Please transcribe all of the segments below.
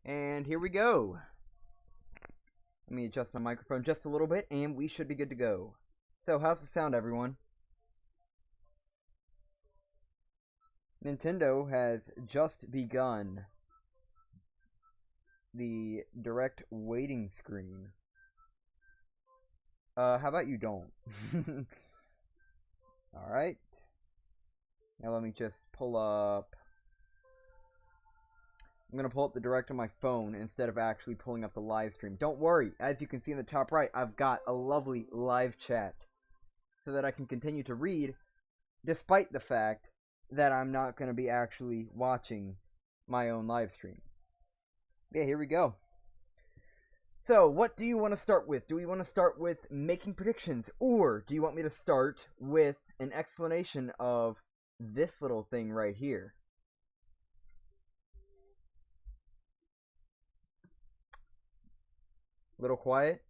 And here we go. Let me adjust my microphone just a little bit, and we should be good to go. So, how's the sound, everyone? Nintendo has just begun the direct waiting screen. How about you don't? Alright. Now let me just pull up... I'm going to pull up the direct on my phone instead of actually pulling up the live stream. Don't worry, as you can see in the top right, I've got a lovely live chat so that I can continue to read despite the fact that I'm not going to be actually watching my own live stream. Yeah, here we go. So, what do you want to start with? Do we want to start with making predictions, or do you want me to start with an explanation of this little thing right here? Little quiet?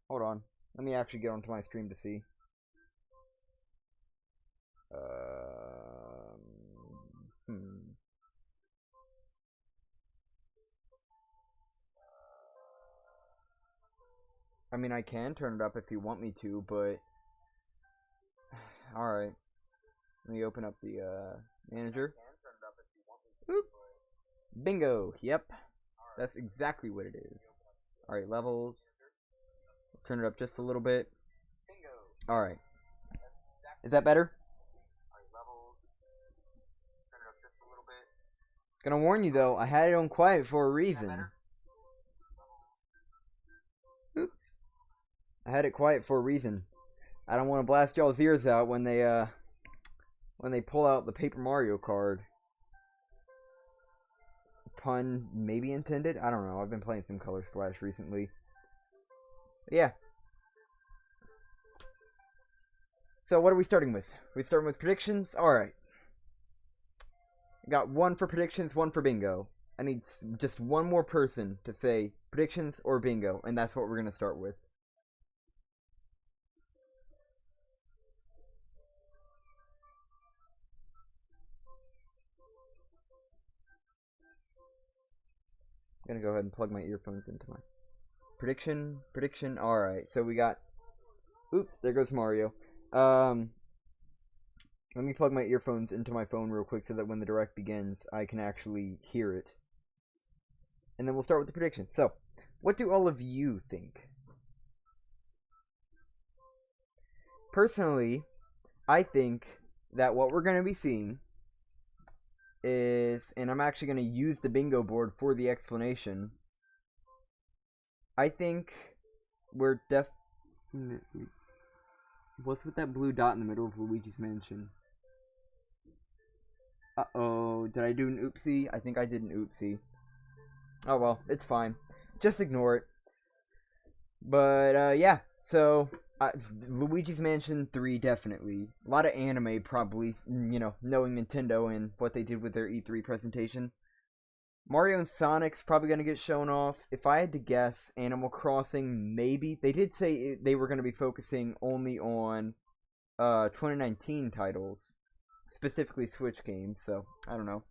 Hold on. Let me actually get onto my stream to see. I mean, I can turn it up if you want me to, but... Alright. Let me open up the, manager. Oops! Bingo! Yep. That's exactly what it is. Alright, levels. Turn it up just a little bit. Alright. Is that better? Gonna warn you though, I had it on quiet for a reason. Oops. I had it quiet for a reason. I don't want to blast y'all's ears out when they pull out the Paper Mario card. Pun maybe intended? I don't know. I've been playing some Color Splash recently. But yeah. So what are we starting with? We starting with predictions? Alright. I got one for predictions, one for bingo. I need just one more person to say predictions or bingo, and that's what we're going to start with. I'm going to go ahead and plug my earphones into my prediction. Alright, so we got... Oops, there goes Mario. Let me plug my earphones into my phone real quick so that when the direct begins, I can actually hear it. And then we'll start with the predictions. So, what do all of you think? Personally, I think that what we're going to be seeing is, and I'm actually going to use the bingo board for the explanation. I think we're definitely... What's with that blue dot in the middle of Luigi's Mansion? Uh-oh, did I do an oopsie? I think I did an oopsie. Oh well, it's fine. Just ignore it. But, yeah, so... Luigi's Mansion 3, definitely. A lot of anime, probably, you know, knowing Nintendo and what they did with their E3 presentation. Mario and Sonic's probably going to get shown off. If I had to guess, Animal Crossing, maybe. They did say they were going to be focusing only on 2019 titles. Specifically Switch games, so, I don't know.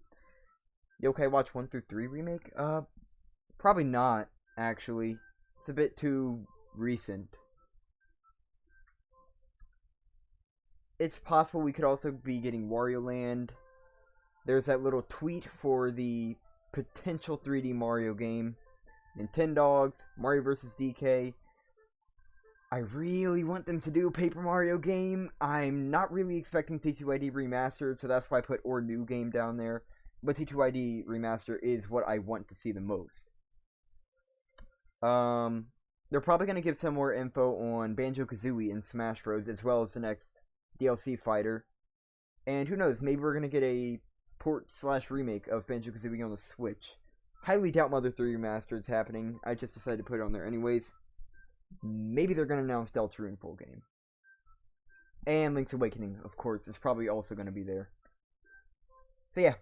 Yokai Watch 1 through 3 remake? Probably not, actually. It's a bit too recent. It's possible we could also be getting Wario Land. There's that little tweet for the potential 3D Mario game. Nintendogs, Mario vs. DK. I really want them to do a Paper Mario game. I'm not really expecting T2ID Remastered, so that's why I put or new game down there. But T2ID Remaster is what I want to see the most. They're probably going to give some more info on Banjo-Kazooie and Smash Bros. As well as the next DLC fighter. And who knows, maybe we're going to get a port/remake of Banjo-Kazooie on the Switch. Highly doubt Mother 3 Remastered is happening. I just decided to put it on there anyways. Maybe they're going to announce Deltarune full game. And Link's Awakening, of course, is probably also going to be there. So yeah.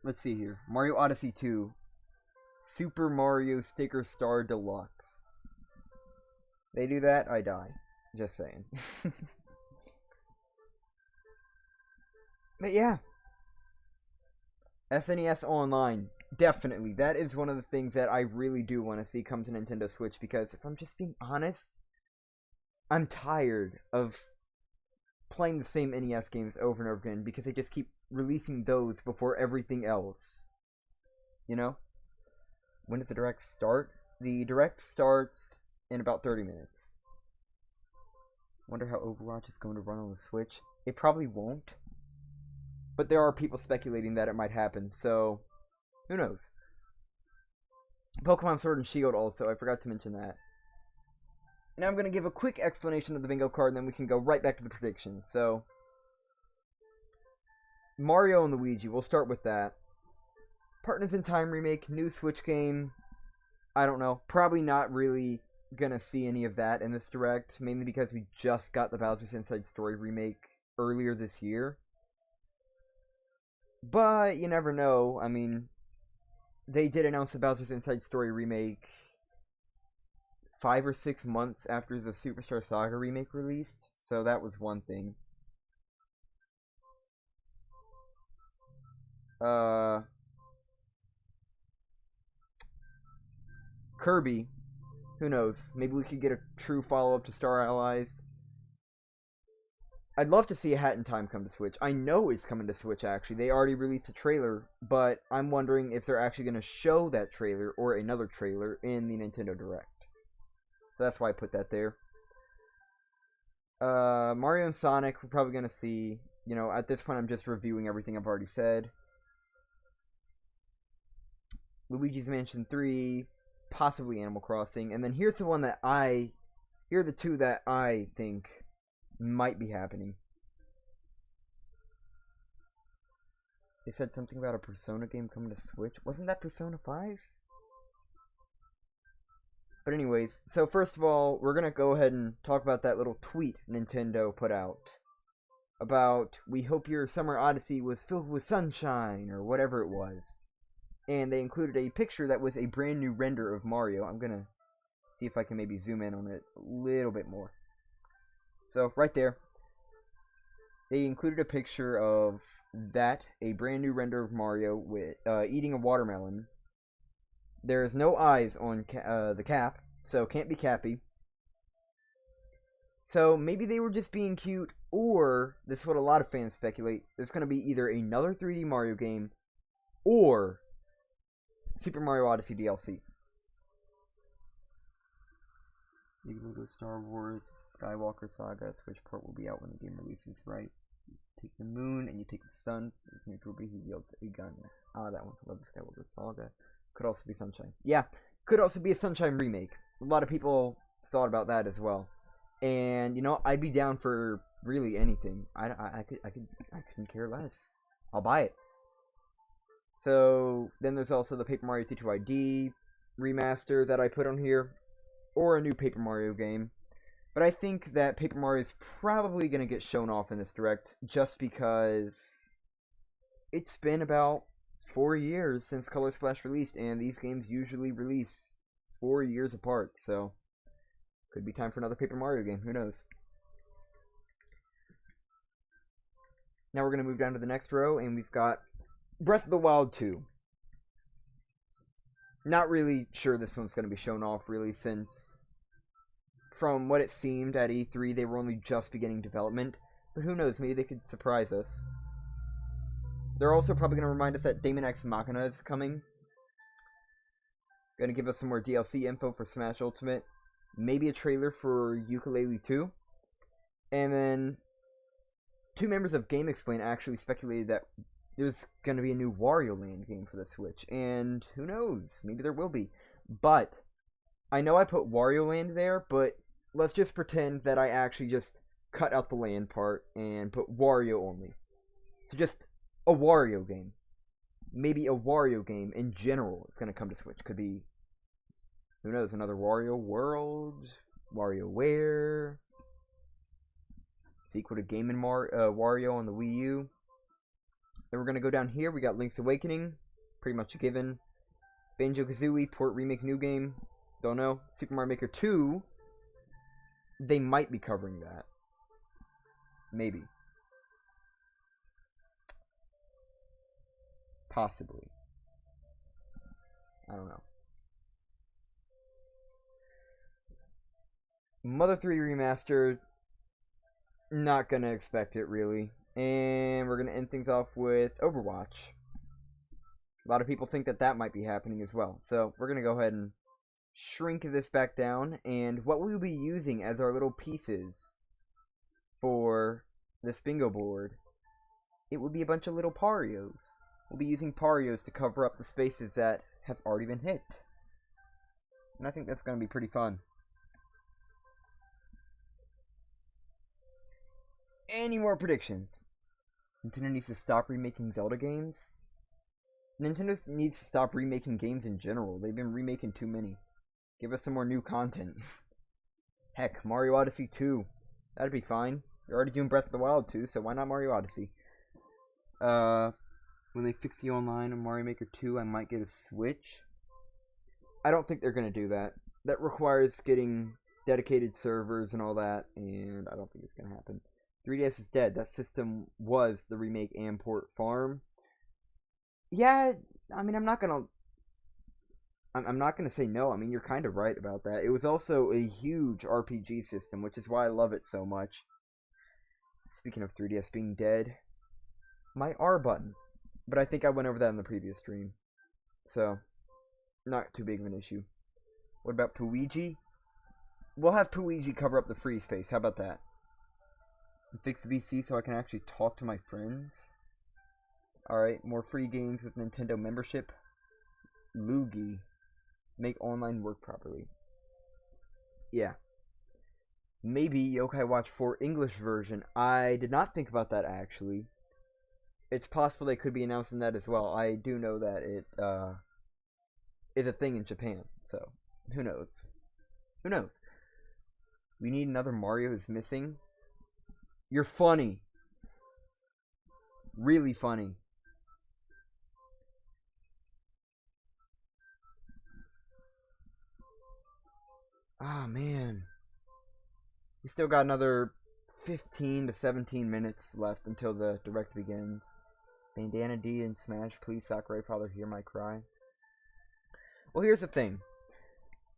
Let's see here. Mario Odyssey 2. Super Mario Sticker Star Deluxe. They do that, I die. Just saying. But yeah. SNES Online, definitely. That is one of the things that I really do want to see come to Nintendo Switch, because if I'm just being honest, I'm tired of playing the same NES games over and over again because they just keep releasing those before everything else. You know? When does the direct start? The direct starts in about 30 minutes. Wonder how Overwatch is going to run on the Switch. It probably won't. But there are people speculating that it might happen, so who knows? Pokemon Sword and Shield also, I forgot to mention that. Now I'm going to give a quick explanation of the bingo card, and then we can go right back to the predictions. So, Mario and Luigi, we'll start with that. Partners in Time remake, new Switch game. I don't know. Probably not really going to see any of that in this direct, mainly because we just got the Bowser's Inside Story remake earlier this year. But you never know. I mean, they did announce the Bowser's Inside Story remake 5 or 6 months after the Superstar Saga remake released, so that was one thing. Kirby, who knows? Maybe we could get a true follow-up to Star Allies. I'd love to see a Hat in Time come to Switch. I know it's coming to Switch, actually. They already released a trailer, but I'm wondering if they're actually going to show that trailer or another trailer in the Nintendo Direct. So that's why I put that there. Mario and Sonic, we're probably going to see. You know, at this point, I'm just reviewing everything I've already said. Luigi's Mansion 3, possibly Animal Crossing. And then here's the one that here are the two that I think might be happening. They said something about a Persona game coming to Switch. Wasn't that Persona 5? But anyways, so first of all, we're going to go ahead and talk about that little tweet Nintendo put out. About, we hope your Summer Odyssey was filled with sunshine, or whatever it was. And they included a picture that was a brand new render of Mario. I'm going to see if I can maybe zoom in on it a little bit more. So, right there. They included a picture of that, a brand new render of Mario with eating a watermelon. There's no eyes on the cap, so can't be Cappy. So maybe they were just being cute, or, this is what a lot of fans speculate, there's going to be either another 3D Mario game, or Super Mario Odyssey DLC. You go to Star Wars Skywalker Saga, Switch port will be out when the game releases, right? You take the moon and you take the sun, he wields a gun. Ah, that one. Love the Skywalker Saga. Could also be Sunshine. Yeah, could also be a Sunshine remake. A lot of people thought about that as well. And, you know, I'd be down for really anything. I couldn't care less. I'll buy it. So, then there's also the Paper Mario 2 ID remaster that I put on here. Or a new Paper Mario game. But I think that Paper Mario is probably going to get shown off in this direct. Just because it's been about 4 years since Color Splash released. And these games usually release 4 years apart. So, could be time for another Paper Mario game. Who knows? Now we're going to move down to the next row. And we've got Breath of the Wild 2. Not really sure this one's going to be shown off, really, since from what it seemed at E3, they were only just beginning development. But who knows, maybe they could surprise us. They're also probably going to remind us that Daemon X Machina is coming. Going to give us some more DLC info for Smash Ultimate. Maybe a trailer for Yooka-Laylee 2. And then 2 members of GameXplain actually speculated that there's going to be a new Wario Land game for the Switch. And who knows? Maybe there will be. But I know I put Wario Land there, but let's just pretend that I actually just cut out the land part and put Wario only. So just a Wario game. Maybe a Wario game in general is going to come to Switch. Could be, who knows, another Wario World, WarioWare, sequel to Game & Wario on the Wii U. Then we're going to go down here. We got Link's Awakening. Pretty much a given. Banjo-Kazooie, port remake new game. Don't know. Super Mario Maker 2. They might be covering that. Maybe. Possibly. I don't know. Mother 3 Remastered, not gonna expect it, really. And we're gonna end things off with Overwatch. A lot of people think that that might be happening as well. So we're gonna go ahead and shrink this back down. And what we'll be using as our little pieces for this bingo board, it will be a bunch of little Parios. We'll be using Parios to cover up the spaces that have already been hit. And I think that's gonna be pretty fun. Any more predictions? Nintendo needs to stop remaking Zelda games. Nintendo needs to stop remaking games in general. They've been remaking too many. Give us some more new content. Heck, Mario Odyssey 2. That'd be fine. You're already doing Breath of the Wild 2, so why not Mario Odyssey? When they fix the online on Mario Maker 2, I might get a Switch. I don't think they're going to do that. That requires getting dedicated servers and all that, and I don't think it's going to happen. 3DS is dead. That system was the remake and port farm. Yeah, I mean, I'm not gonna say no. I mean, you're kind of right about that. It was also a huge RPG system, which is why I love it so much. Speaking of 3DS being dead, my R button. But I think I went over that in the previous stream. So, not too big of an issue. What about Puigi? We'll have Puigi cover up the free space. How about that? And fix the VC so I can actually talk to my friends. Alright, more free games with Nintendo membership. Luigi. Make online work properly. Yeah. Maybe Yokai Watch 4 English version. I did not think about that, actually. It's possible they could be announcing that as well. I do know that it is a thing in Japan. So, who knows? Who knows? We need another Mario Is Missing. You're funny. Really funny. Ah, man. We still got another 15 to 17 minutes left until the direct begins. Bandana D and Smash, please, Sakurai Father, hear my cry. Well, here's the thing.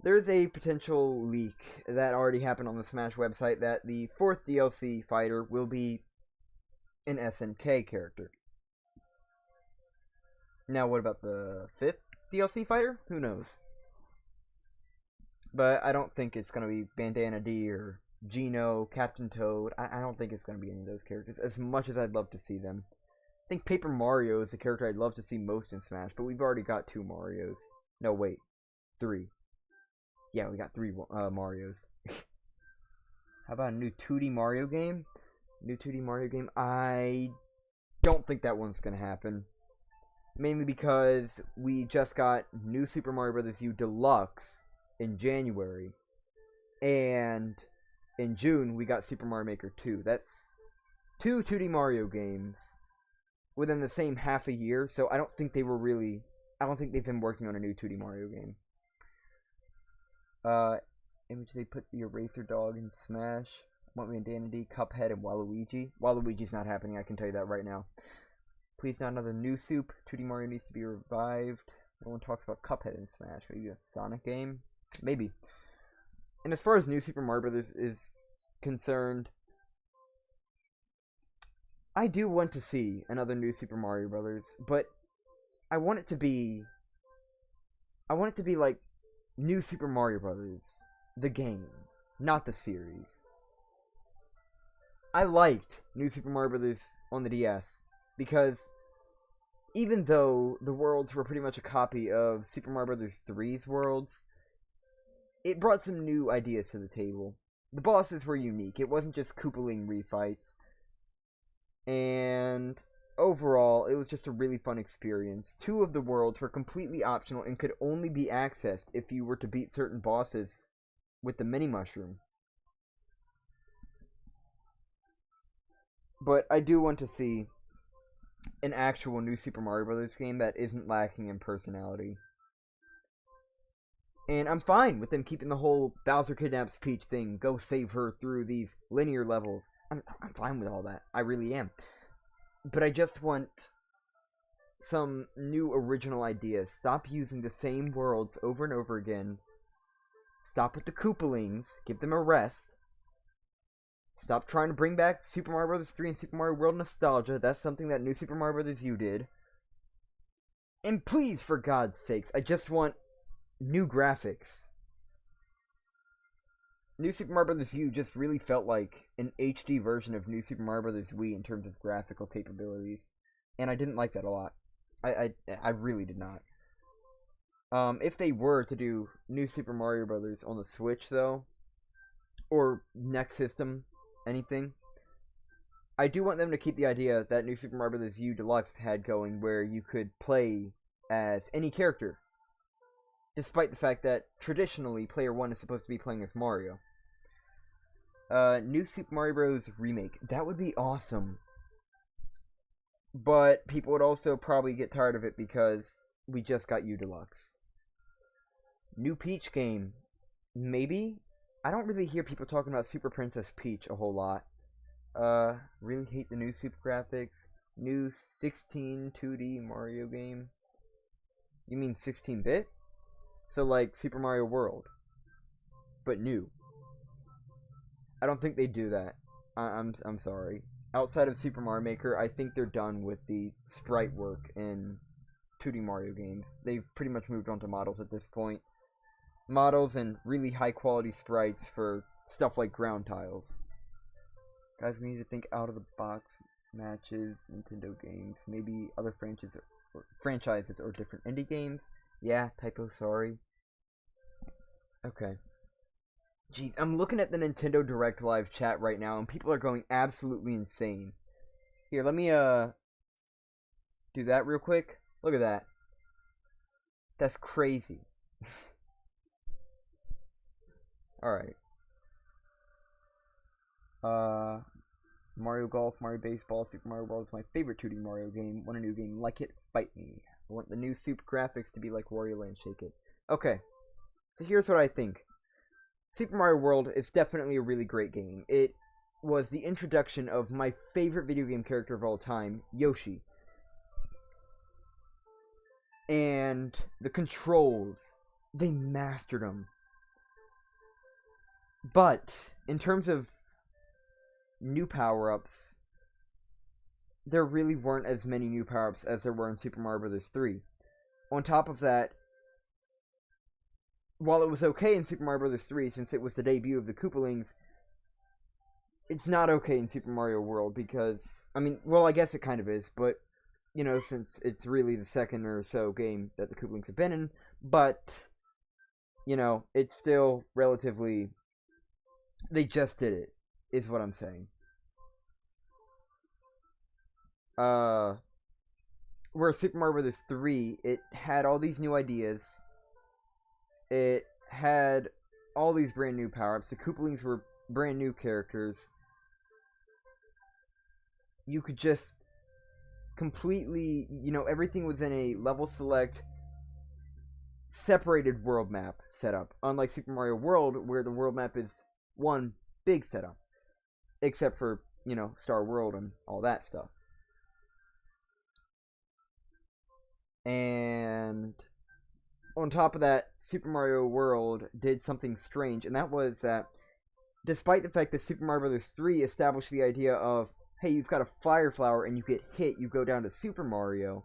There's a potential leak that already happened on the Smash website that the 4th DLC fighter will be an SNK character. Now, what about the 5th DLC fighter? Who knows? But I don't think it's going to be Bandana D or Geno, Captain Toad. I don't think it's going to be any of those characters, as much as I'd love to see them. I think Paper Mario is the character I'd love to see most in Smash, but we've already got 2 Marios. No, wait. 3. Yeah, we got 3 Marios. How about a new 2D Mario game? New 2D Mario game? I don't think that one's going to happen. Mainly because we just got New Super Mario Bros. U Deluxe in January. And in June, we got Super Mario Maker 2. That's 2 2D Mario games within the same half a year. So I don't think they were really... I don't think they've been working on a new 2D Mario game. Image they put the Eraser Dog in Smash. Want Bandana D, Cuphead, and Waluigi. Waluigi's not happening, I can tell you that right now. Please, not another new soup. 2D Mario needs to be revived. No one talks about Cuphead in Smash. Maybe a Sonic game? Maybe. And as far as New Super Mario Bros. Is concerned, I do want to see another New Super Mario Bros. But I want it to be like New Super Mario Bros. The game, not the series. I liked New Super Mario Bros. On the DS because even though the worlds were pretty much a copy of Super Mario Bros. 3's worlds, it brought some new ideas to the table. The bosses were unique. It wasn't just Koopaling refights. And overall, it was just a really fun experience. 2 of the worlds were completely optional and could only be accessed if you were to beat certain bosses with the mini mushroom. But I do want to see an actual New Super Mario Bros. Game that isn't lacking in personality. And I'm fine with them keeping the whole Bowser kidnaps Peach thing, go save her through these linear levels. I'm fine with all that. I really am. But I just want some new original ideas. Stop using the same worlds over and over again. Stop with the Koopalings. Give them a rest. Stop trying to bring back Super Mario Bros. 3 and Super Mario World nostalgia. That's something that New Super Mario Bros. U did. And please, for God's sakes, I just want new graphics. New Super Mario Bros. U just really felt like an HD version of New Super Mario Bros. Wii in terms of graphical capabilities. And I didn't like that a lot. I really did not. If they were to do New Super Mario Bros. On the Switch, though, or next system, anything, I do want them to keep the idea that New Super Mario Bros. U Deluxe had going, where you could play as any character, despite the fact that traditionally Player 1 is supposed to be playing as Mario. New Super Mario Bros. Remake. That would be awesome. But people would also probably get tired of it because we just got U Deluxe. New Peach game. Maybe? I don't really hear people talking about Super Princess Peach a whole lot. Really hate the new Super graphics. New 16 2D Mario game. You mean 16-bit? So like Super Mario World. But new. I don't think they do that. I'm sorry. Outside of Super Mario Maker, I think they're done with the sprite work in 2D Mario games. They've pretty much moved on to models at this point. Models and really high quality sprites for stuff like ground tiles. Guys, we need to think out of the box. Matches, Nintendo games, maybe other franchises or different indie games. Yeah, typo, sorry. Okay. Jeez, I'm looking at the Nintendo Direct Live chat right now, and people are going absolutely insane. Here, let me, do that real quick. Look at that. That's crazy. Alright. Mario Golf, Mario Baseball, Super Mario World is my favorite 2D Mario game. Want a new game like it? Fight me. I want the new Super graphics to be like Wario Land Shake It. Okay. So here's what I think. Super Mario World is definitely a really great game. It was the introduction of my favorite video game character of all time, Yoshi. And the controls, they mastered them. But in terms of new power-ups, there really weren't as many new power-ups as there were in Super Mario Bros. 3. On top of that, while it was okay in Super Mario Bros. 3, since it was the debut of the Koopalings, it's not okay in Super Mario World because, I mean, well, I guess it kind of is, but, you know, since it's really the second or so game that the Koopalings have been in, but, you know, it's still relatively, they just did it, is what I'm saying. Where Super Mario Bros. 3, it had all these new ideas. It had all these brand new power-ups. The Koopalings were brand new characters. You could just completely, you know, everything was in a level select, separated world map setup. Unlike Super Mario World, where the world map is one big setup. Except for, you know, Star World and all that stuff. And on top of that, Super Mario World did something strange, and that was that despite the fact that Super Mario Bros. 3 established the idea of, hey, you've got a fire flower and you get hit, you go down to Super Mario,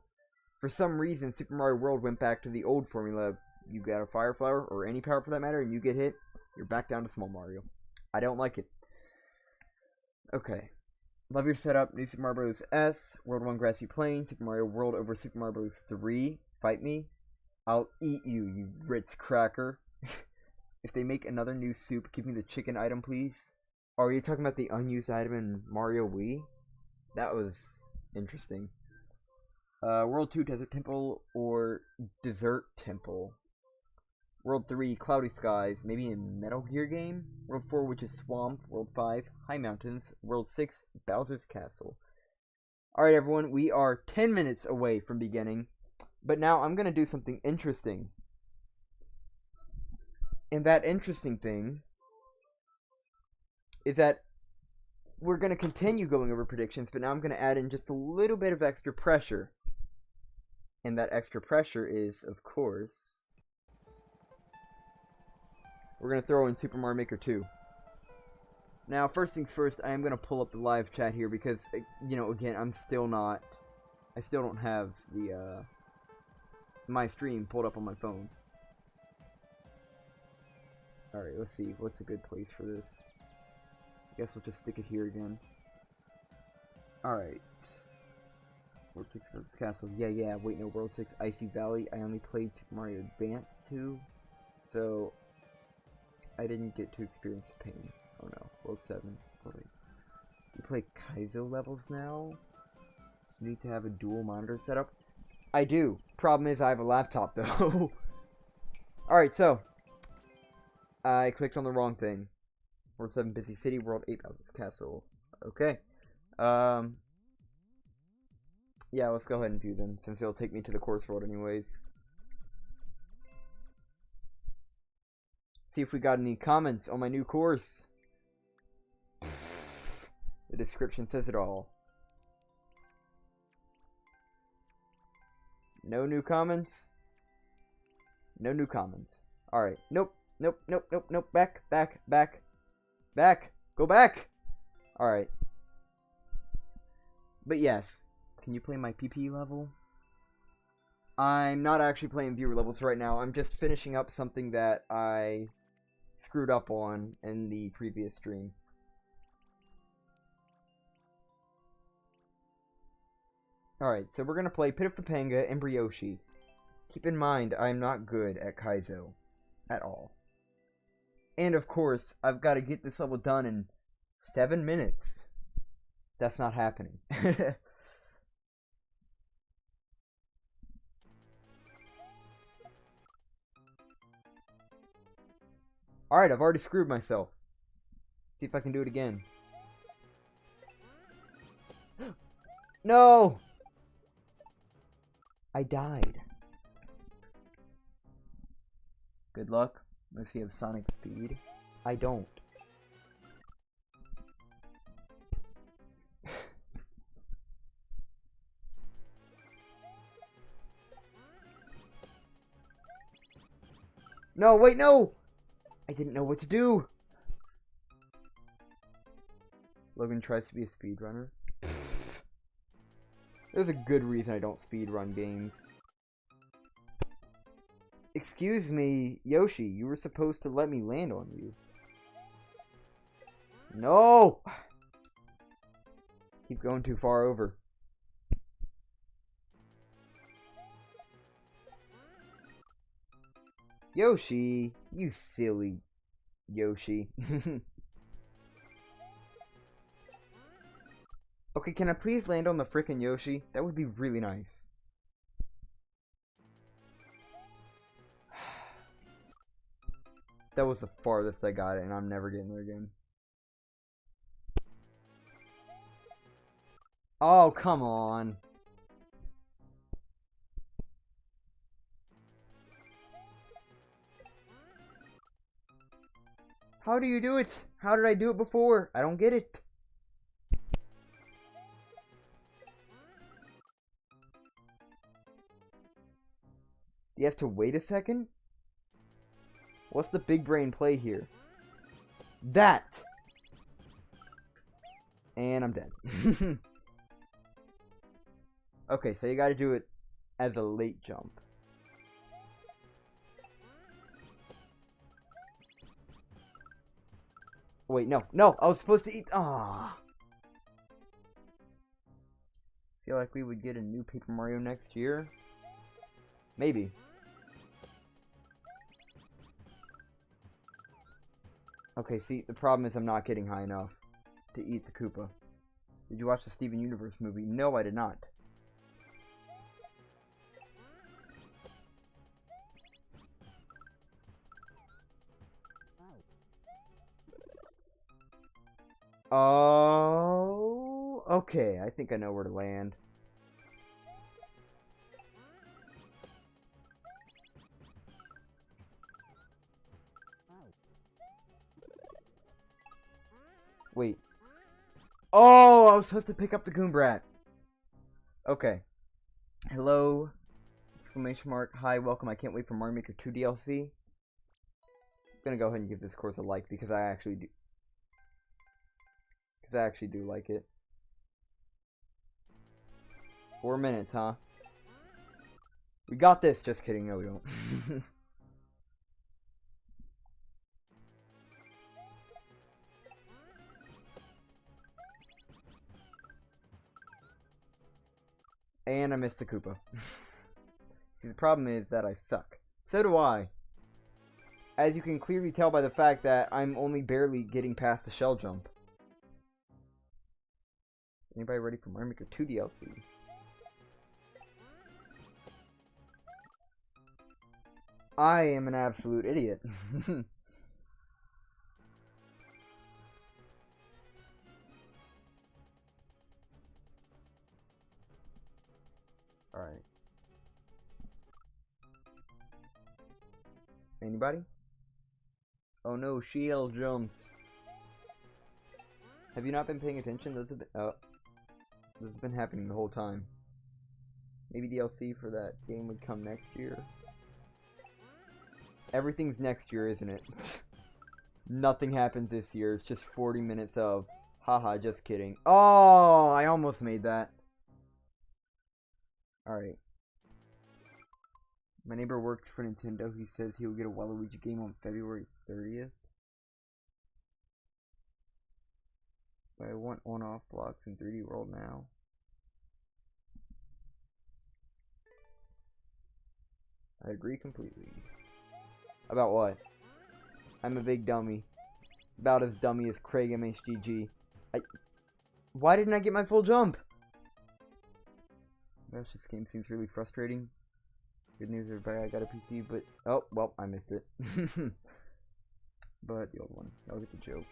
for some reason Super Mario World went back to the old formula. You got a fire flower, or any power for that matter, and you get hit, you're back down to Small Mario. I don't like it. Okay. Love your setup. New Super Mario Bros. S, World 1 Grassy Plain, Super Mario World over Super Mario Bros. 3. Fight me. I'll eat you, you Ritz cracker. If they make another new soup, give me the chicken item, please. Are you talking about the unused item in Mario Wii? That was interesting. World 2 Desert Temple or Desert Temple. World 3 Cloudy Skies, maybe a Metal Gear game. World 4 which is Swamp. World 5 High Mountains. World 6 Bowser's Castle. Alright everyone, we are 10 minutes away from beginning. But now I'm going to do something interesting. And that interesting thing is that we're going to continue going over predictions, but now I'm going to add in just a little bit of extra pressure. And that extra pressure is, of course, we're going to throw in Super Mario Maker 2. Now, first things first, I am going to pull up the live chat here because, you know, again, I still don't have the, my stream pulled up on my phone. Alright, let's see. What's a good place for this? I guess we'll just stick it here again. Alright. World 6 versus Castle. Yeah. Wait, no. World 6 Icy Valley. I only played Super Mario Advance 2. So, I didn't get to experience the pain. Oh no. World 7. Oh, wait. You play Kaizo levels now? You need to have a dual monitor setup? I do. Problem is I have a laptop though. Alright, so. I clicked on the wrong thing. World 7 Busy City, World 8 Bowser's Castle. Okay. Yeah, let's go ahead and view them, since it'll take me to the course world anyways. See if we got any comments on my new course. The description says it all. No new comments. No new comments. Alright. Nope. Back. Go back. Alright. But yes. Can you play my PP level? I'm not actually playing viewer levels right now. I'm just finishing up something that I screwed up on in the previous stream. Alright, so we're going to play Pit of Topanga and Brioche. Keep in mind, I'm not good at Kaizo. At all. And of course, I've got to get this level done in 7 minutes. That's not happening. Alright, I've already screwed myself. See if I can do it again. No! I died. Good luck. Unless you have Sonic speed. I don't. No, wait, no! I didn't know what to do. Logan tries to be a speedrunner. There's a good reason I don't speedrun games. Excuse me, Yoshi, you were supposed to let me land on you. No! Keep going too far over. Yoshi, you silly Yoshi. Okay, can I please land on the frickin' Yoshi? That would be really nice. That was the farthest I got it, and I'm never getting there again. Oh, come on. How do you do it? How did I do it before? I don't get it. Do you have to wait a second? What's the big brain play here? That! And I'm dead. Okay, so you gotta do it as a late jump. Wait, no, I was supposed to eat. Ah. Feel like we would get a new Paper Mario next year. Maybe. Okay, see, the problem is I'm not getting high enough to eat the Koopa. Did you watch the Steven Universe movie? No, I did not. Oh, okay, I think I know where to land. Wait. Oh, I was supposed to pick up the Goombrat. Okay. Hello, Exclamation mark. Hi, welcome. I can't wait for Mario Maker 2 DLC. I'm gonna go ahead and give this course a like because I actually do. Because I actually do like it. 4 minutes, huh? We got this. Just kidding. No, we don't. And I missed the Koopa. See, the problem is that I suck. So do I. As you can clearly tell by the fact that I'm only barely getting past the shell jump. Anybody ready for Mario Maker 2 DLC? I am an absolute idiot. Alright. Anybody? Oh no, shield jumps. Have you not been paying attention? Those have been, this has been happening the whole time. Maybe DLC for that game would come next year. Everything's next year, isn't it? Nothing happens this year. It's just 40 minutes of, haha, just kidding. Oh, I almost made that. Alright. My neighbor works for Nintendo. He says he will get a Waluigi game on February 30th. But I want on-off blocks in 3D World now. I agree completely. About what? I'm a big dummy. About as dummy as Craig MHGG. Why didn't I get my full jump? Gosh, this game seems really frustrating. Good news, everybody, I got a PC, but... Oh, well, I missed it. But the old one. I'll get the joke.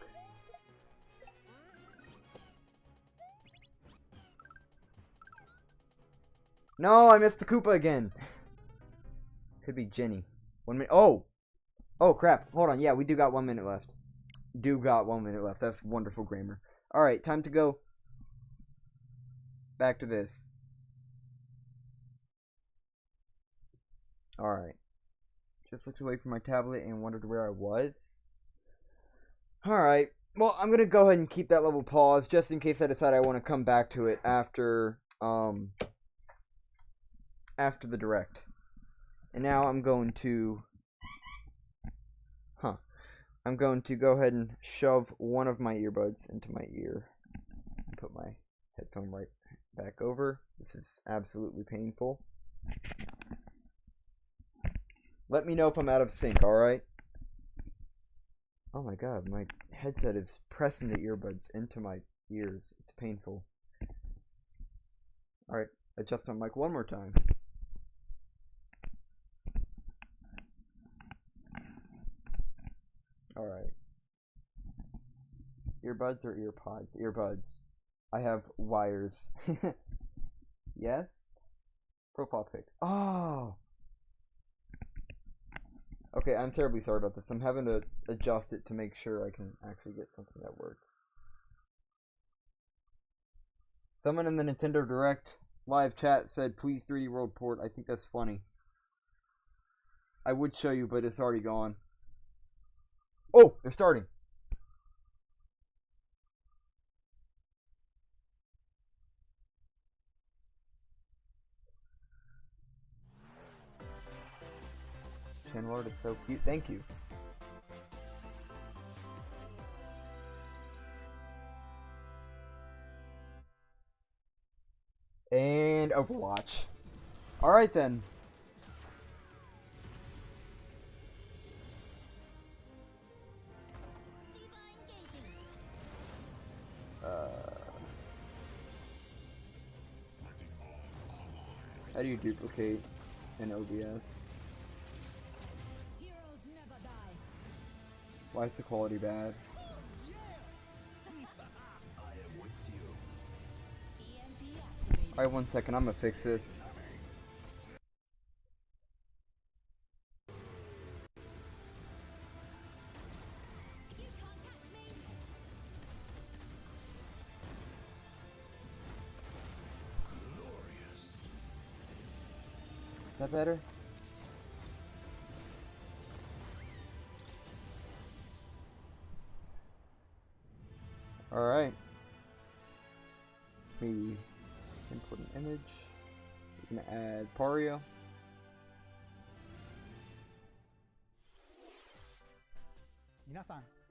No, I missed the Koopa again. Could be Jenny. 1 minute. Oh! Oh, crap. Hold on. Yeah, we do got 1 minute left. Got 1 minute left. That's wonderful grammar. Alright, time to go back to this. Alright. Just looked away from my tablet and wondered where I was. Alright. Well, I'm gonna go ahead and keep that level paused just in case I decide I want to come back to it after the direct. And now I'm going to I'm going to go ahead and shove one of my earbuds into my ear. Put my headphone right back over. This is absolutely painful. Let me know if I'm out of sync, alright? Oh my god, my headset is pressing the earbuds into my ears. It's painful. Alright, adjust my mic one more time. Alright. Earbuds or earpods? Earbuds. I have wires. Yes? Profile pic. Oh! Okay, I'm terribly sorry about this. I'm having to adjust it to make sure I can actually get something that works. Someone in the Nintendo Direct live chat said, please 3D World port. I think that's funny. I would show you, but it's already gone. Oh, they're starting. Channel art is so cute. Thank you. And Overwatch. Alright then. How do you duplicate an OBS? Why is the quality bad? Alright, 1 second, I'm gonna fix this. that better? Alright. We import an image. We're gonna add Pario.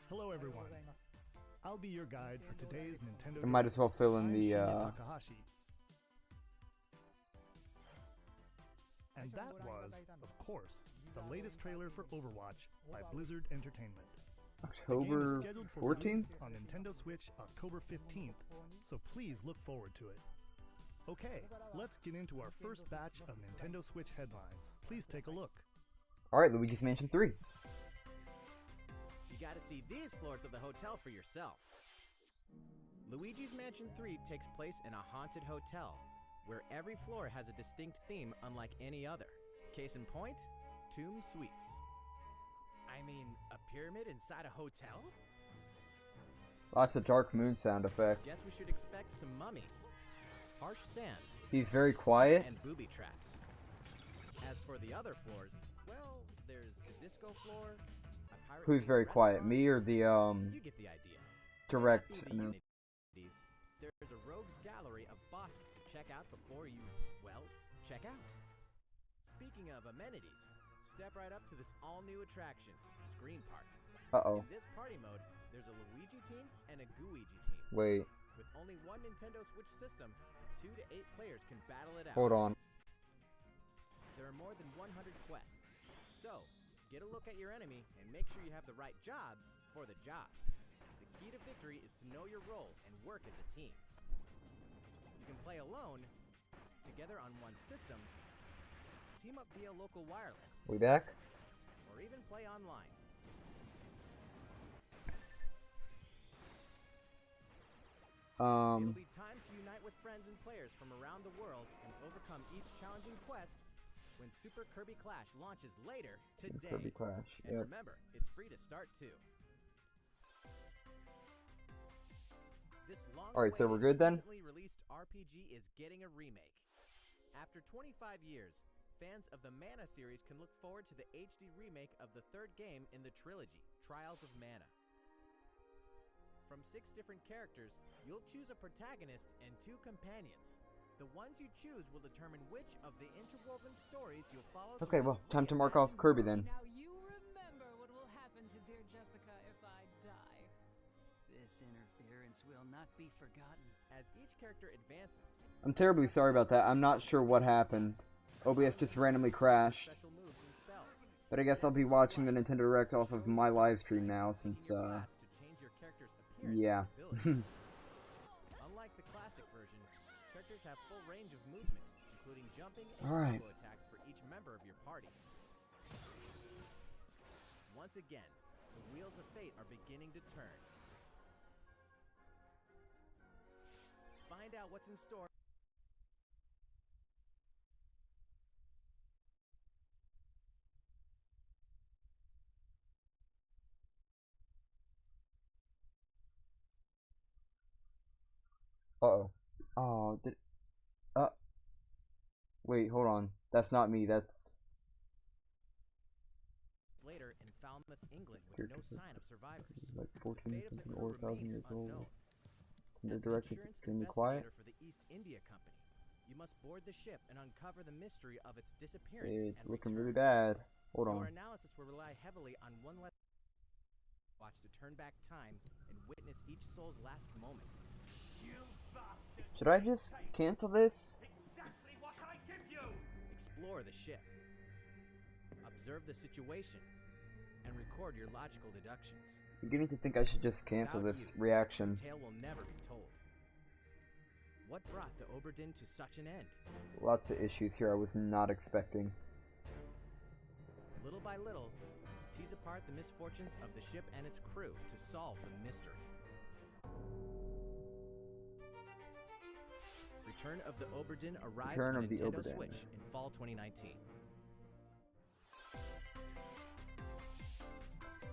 Hello everyone. I'll be your guide for today's Nintendo. I might as well fill in the Takahashi. And that was, of course, the latest trailer for Overwatch by Blizzard Entertainment. October 14th? On Nintendo Switch October 15th, so please look forward to it. Okay, let's get into our first batch of Nintendo Switch headlines. Please take a look. Alright, Luigi's Mansion 3. You gotta see these floors of the hotel for yourself. Luigi's Mansion 3 takes place in a haunted hotel, where every floor has a distinct theme unlike any other. Case in point, Tomb Suites. I mean, a pyramid inside a hotel? Lots of Dark Moon sound effects. Guess we should expect some mummies, harsh sands, He's very quiet. and booby traps. As for the other floors, well, there's a disco floor, a pirate Who's very quiet? restaurant. Me or the You get the idea. direct? Not No. Unity. There's a rogues gallery of bosses to check out before you, well, check out. Speaking of amenities, step right up to this all-new attraction, Screen Park. Uh-oh. In this party mode, there's a Luigi team and a Gooigi team. Wait. With only one Nintendo Switch system, 2 to 8 players can battle it out. Hold on. There are more than 100 quests. So, get a look at your enemy and make sure you have the right jobs for the job. The key to victory is to know your role and work as a team. You can play alone, together on one system, team up via local wireless, We back? or even play online. It'll be time to unite with friends and players from around the world and overcome each challenging quest when Super Kirby Clash launches later today. Kirby Clash. And Yep. remember, it's free to start too. This Alright, so we're good then? recently released RPG is getting a remake. After 25 years, fans of the Mana series can look forward to the HD remake of the third game in the trilogy, Trials of Mana. From 6 different characters, you'll choose a protagonist and 2 companions. The ones you choose will determine which of the interwoven stories you'll follow. Okay, through well, this time to mark off reimagined Kirby world. then. Now you remember what will happen to dear Jessica if I die. This interference will not be forgotten. As each character advances, I'm terribly sorry about that. I'm not sure what happened. OBS just randomly crashed. special moves and spells. But I guess I'll be watching the Nintendo Direct off of my live stream now since, Your class to change your character's appearance yeah. and abilities. Unlike the classic version, characters have full range of movement, including jumping and Alright. combo attacks for each member of your party. Once again, the wheels of fate are beginning to turn. Find out what's in store. Uh-oh. Oh, did... Wait, hold on. That's not me, that's... Later in Falmouth, England, with no Characters sign of survivors. like The 14 fate of the something crew or 1,000 remains years old. unknown. Nintendo As the Direct is insurance extremely quiet. investigator for the East India Company, you must board the ship and uncover the mystery of its disappearance. It's and looking return. really bad. Hold Your on. analysis will rely heavily on one less watch to turn back time and witness each soul's last moment. Should I just cancel this? Explore the ship, observe the situation, and record your logical deductions. I'm beginning to think I should just cancel Without this you, reaction. The tale will never be told. What brought the Oberdin to such an end? Lots of issues here I was not expecting. Little by little, tease apart the misfortunes of the ship and its crew to solve the mystery. Return of the Oberdin arrives Return on of the Nintendo Oberdin. Switch in fall 2019.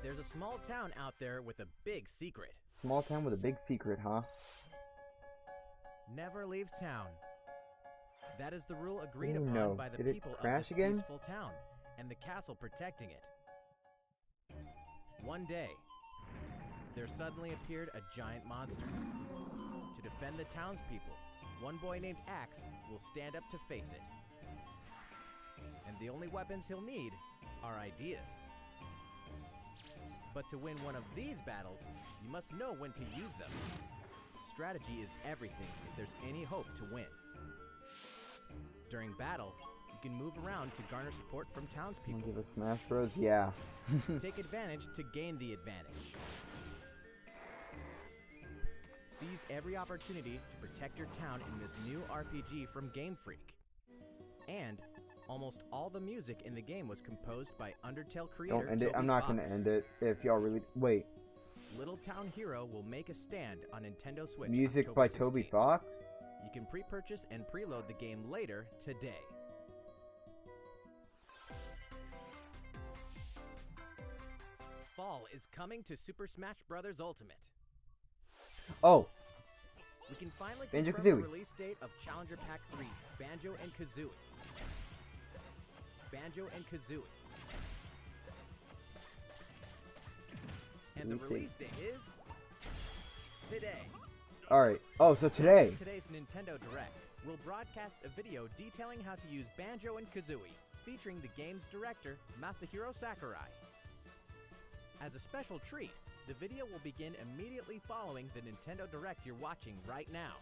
There's a small town out there with a big secret. Small town with a big secret, huh? Never leave town. That is the rule agreed Ooh, upon no. by the Did it people of crash this again? peaceful town and the castle protecting it. One day, there suddenly appeared a giant monster. To defend the townspeople, one boy named Axe will stand up to face it. And the only weapons he'll need are ideas. But to win one of these battles, you must know when to use them. Strategy is everything if there's any hope to win. During battle, you can move around to garner support from Wanna townspeople. give us Smash Bros? Yeah. Take advantage to gain the advantage. Seize every opportunity to protect your town in this new RPG from Game Freak. And almost all the music in the game was composed by Undertale creator Don't end it. Toby I'm not Fox. gonna end it. If y'all really wait. Little Town Hero will make a stand on Nintendo Switch. Music October by Toby 16th. Fox? You can pre-purchase and preload the game later today. Fall is coming to Super Smash Bros. Ultimate. Oh, We can finally Banjo-Kazooie. confirm the release date of Challenger Pack 3, Banjo and Kazooie. Banjo and Kazooie. And the Release release date is today. alright. Oh, so today. Today's Nintendo Direct will broadcast a video detailing how to use Banjo and Kazooie, featuring the game's director, Masahiro Sakurai. As a special treat, the video will begin immediately following the Nintendo Direct you're watching right now.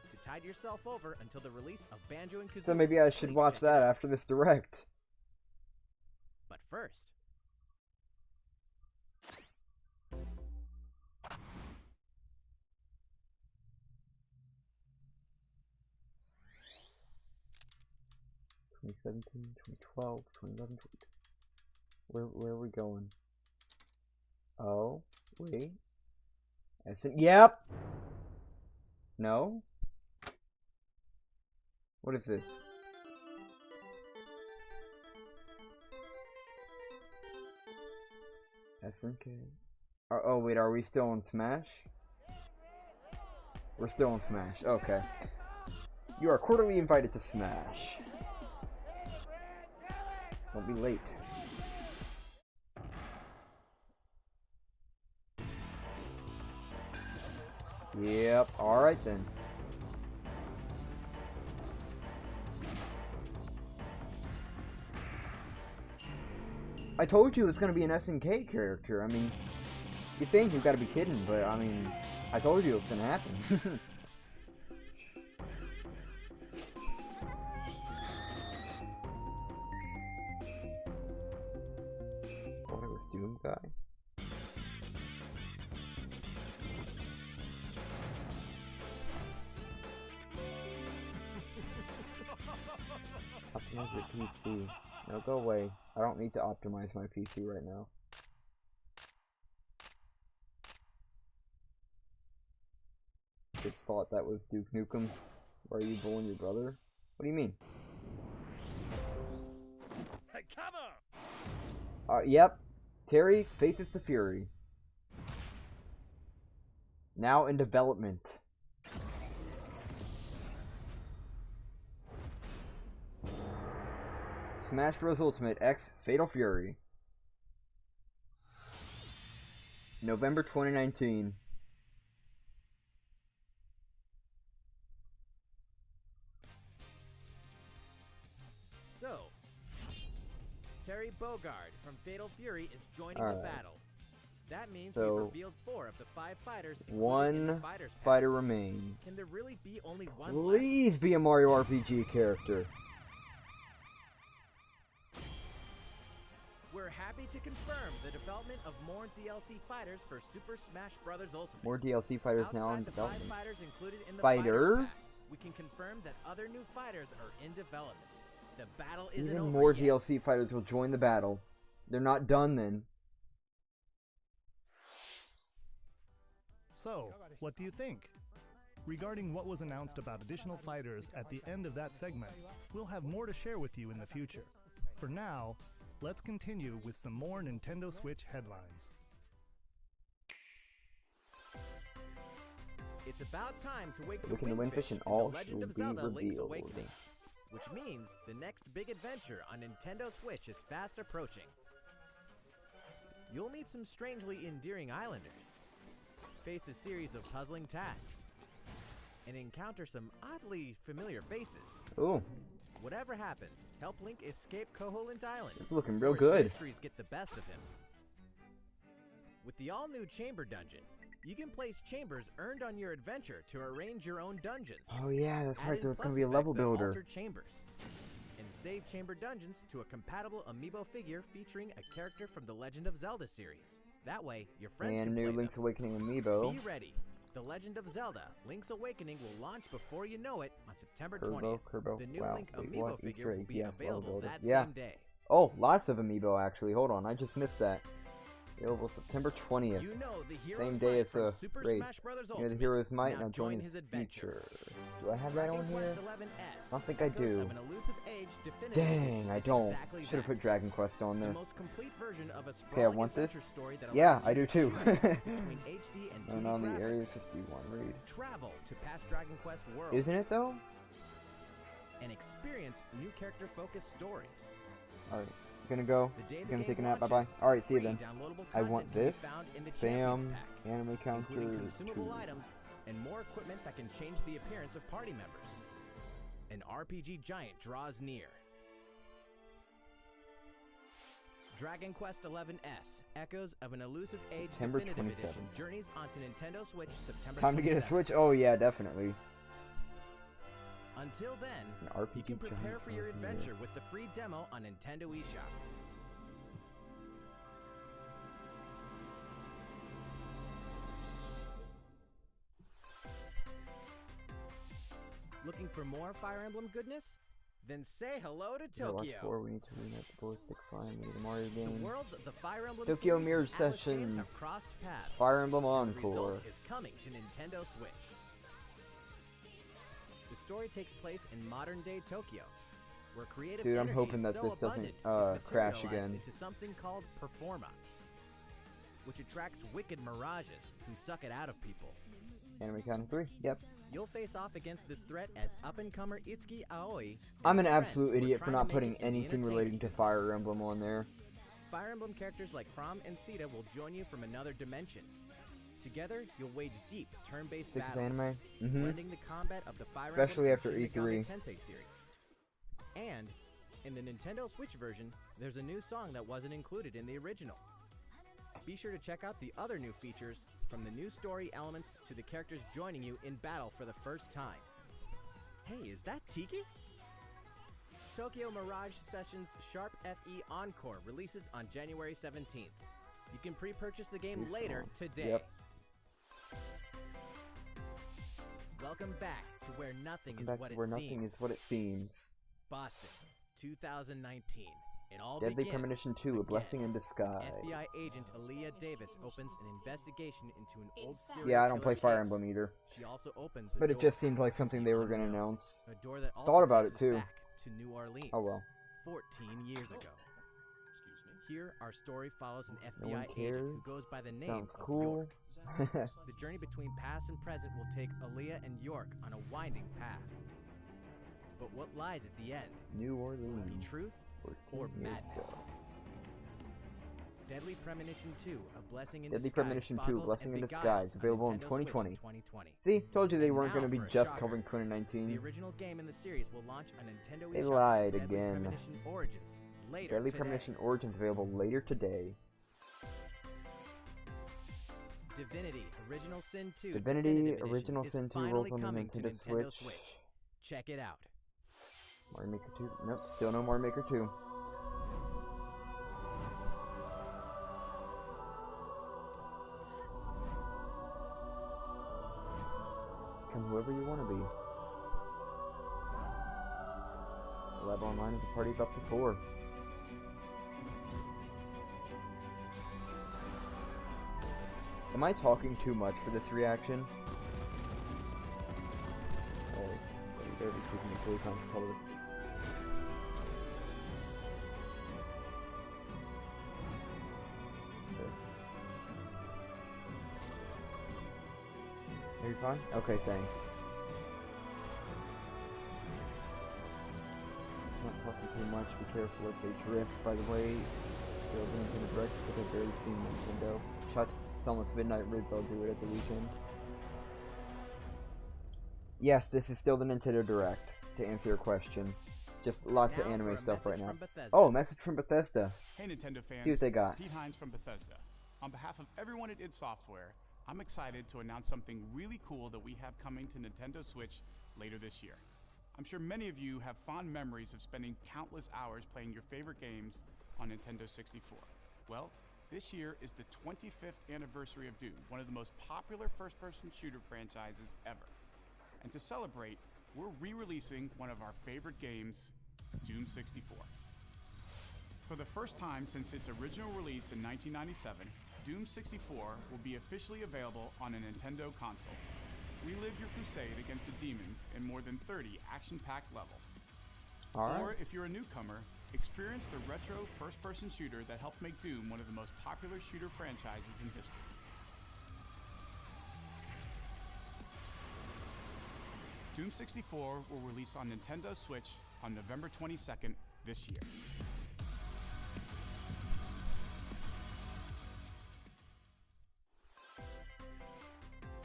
To tide yourself over until the release of Banjo and Kazooie, So maybe I should please watch check it that out. after this direct. But first, Twenty 2012, 2011, Where are we going? Oh, wait. Yep! No? What is this? SNK? Oh, wait, are we still on Smash? We're still on Smash, okay. You are cordially invited to Smash. Don't be late. Yep, alright then. I told you it's gonna be an SNK character. I mean, you think you've gotta be kidding, but I mean, I told you it's gonna happen. What was Doom guy? Optimize your PC. No, go away. I don't need to optimize my PC right now. Just thought that was Duke Nukem. Why are you bullying your brother? What do you mean? Hey, cover! Yep. Terry faces the Fury. Now in development. Smash Bros. Ultimate X Fatal Fury. November 2019. so Terry Bogard from Fatal Fury is joining the Alright. battle. That means So, we've revealed 4 of the 5 fighters included in the One fighters fighter packs. remains. Can there really be only one left? Please be a Mario RPG character. We're happy to confirm the development of more DLC fighters for Super Smash Bros. Ultimate. More DLC fighters now in Outside the 5 development. fighters included in the Fighters? pack, we can confirm that other new fighters are in development. The battle isn't Even over more yet. DLC fighters will join the battle. They're not done then. So, what do you think? Regarding what was announced about additional fighters at the end of that segment, we'll have more to share with you in the future. For now, let's continue with some more Nintendo Switch headlines. It's about time to wake Awaken the Windfish and in all The Legend shall of be Zelda Link's revealed. Awakening, which means the next big adventure on Nintendo Switch is fast approaching. You'll meet some strangely endearing islanders, face a series of puzzling tasks, and encounter some oddly familiar faces. Ooh, Whatever happens, help Link escape Koholint Island. it's looking real before its good. mysteries get the best of him. With the all-new Chamber Dungeon, you can place chambers earned on your adventure to arrange your own dungeons. Oh yeah, that's Add right. in There's plus gonna be a effects level that builder. alter chambers, and save chamber dungeons to a compatible amiibo figure featuring a character from the Legend of Zelda series. That way, your friends And can new play Link's them. Awakening amiibo. Be ready. The Legend of Zelda: Link's Awakening will launch before you know it on September Kerbo, 20th. Kerbo. The new Wow. Link Wait, amiibo what? figure Easter will egg. be Yes, level available builder. that Yeah. same day. Oh, lots of amiibo actually. Hold on, I just missed that. Available September 20th. You know the hero's Same day might as from the Super raid. Smash Brothers You know, Ultimate. the hero's might, Now now join his his adventure. future. Do I have that on Dragon here? Quest XI's I don't think I Echoes do. of an Elusive Age definitive Dang, I is don't. exactly Should have that. put Dragon Quest on The there. most complete version of a Okay, I sprawling want this. adventure story that Yeah, allows I you do to too. choose between HD and 2D And on the graphics. Area 51 raid. Travel to past Dragon Quest worlds. Isn't it though? And experience new character-focused stories. Alright, gonna go. The day the Gonna game take a nap. Bye launches, bye. Alright, see you free then. downloadable I want content can be this. found in the Spam. Champions Pack, Anime counter. including consumable 2. items and more equipment that can change the appearance of party members. An RPG giant draws near. Dragon Quest XI's Echoes of an Elusive Age September Definitive Edition 27th. journeys onto Nintendo Switch September Time to get a 27th. Switch? Oh yeah, definitely. Until then, An RPG you can prepare giant for your draws near. adventure with the free demo on Nintendo eShop. Looking for more Fire Emblem goodness? Then say hello to Yeah, watch Tokyo. 4, we need to reunite the ballistic slime with the Mario The game. worlds of the Fire Emblem Tokyo series Mirror and Atlas games Sessions. have crossed paths. Fire Emblem and the Encore. result is coming to Nintendo Switch. The story takes place in modern-day Tokyo, where creative Dude, I'm energy hoping is that so this doesn't, abundant, it's crash materialized again. into something called Performa, which attracts wicked mirages who suck it out of people. Anime counter 3. Yep. You'll face off against this threat as up-and-comer Itsuki Aoi. and I'm an his friends absolute who are idiot for trying to not make putting it in the anything relating to entertainment Fire Emblem on there. Fire Emblem characters like Chrom and Sita will join you from another dimension. Together, you'll wage deep turn-based 6 battles, anime. blending the combat of the Fire Especially after Emblem and Shin E3. Megami Tensei series. And in the Nintendo Switch version, there's a new song that wasn't included in the original. Be sure to check out the other new features, from the new story elements to the characters joining you in battle for the first time. Hey, is that Tiki? Tokyo Mirage Sessions Sharp FE Encore releases on January 17th. You can pre-purchase the game Please later don't. today. Yep. Welcome back to where nothing is Back what to it where seems. nothing is what it seems. Boston, 2019. It all Deadly begins Premonition 2, A again. Blessing in Disguise. FBI agent Aaliyah Davis opens an investigation into an old serial Yeah, I don't play killer Fire case. Emblem either. She also opens a But it door just seemed like to something the they were going to unknown. announce. A door that also Thought about takes it us too. back to New Orleans. Oh well. 14 years ago. Here, our story follows an No one FBI agent who cares. goes by the name Sounds of cool. York. The journey between past and present will take Aaliyah and York on a winding path. But what lies at the end? New Will it be Orleans. truth 14 or years madness? ago. Deadly Premonition 2, A Blessing in Deadly Disguise. Premonition 2, boggles Blessing and in beguiles Disguise, on available in Nintendo Switch 2020. 2020. See, told you they And weren't going to now be for a just shocker. covering The 2019. original game in the series will launch on Nintendo They eShop lied with Deadly again. Premonition Origins later Deadly today. Premonition Origins available later today. Divinity Original Sin 2 Divinity Definitive Edition Original is Sin 2 finally rolls on the coming to Nintendo Switch. Check it out. Mario Maker 2. Nope, still no Mario Maker 2. Become whoever you want to be. Lab online is a party of up to 4. Am I talking too much for this reaction? Oh, you better be keeping me fully concentrated. Okay. fine? Okay, thanks. Not talking too much. Be careful if they drift. By the way, still the Nintendo Direct because I've barely seen Nintendo. Shut. It's almost midnight. Rids. I'll do it at the weekend. Yes, this is still the Nintendo Direct. To answer your question, just lots of anime stuff right now. Oh, message from Bethesda. Hey Nintendo fans, See what they got. Pete Hines from Bethesda. On behalf of everyone at id Software, I'm excited to announce something really cool that we have coming to Nintendo Switch later this year. I'm sure many of you have fond memories of spending countless hours playing your favorite games on Nintendo 64. Well, this year is the 25th anniversary of Doom, one of the most popular first-person shooter franchises ever. And to celebrate, we're re-releasing one of our favorite games, Doom 64. For the first time since its original release in 1997, Doom 64 will be officially available on a Nintendo console. Relive your crusade against the demons in more than 30 action-packed levels. Alright. Or if you're a newcomer, experience the retro first-person shooter that helped make Doom one of the most popular shooter franchises in history. Doom 64 will release on Nintendo Switch on November 22nd this year.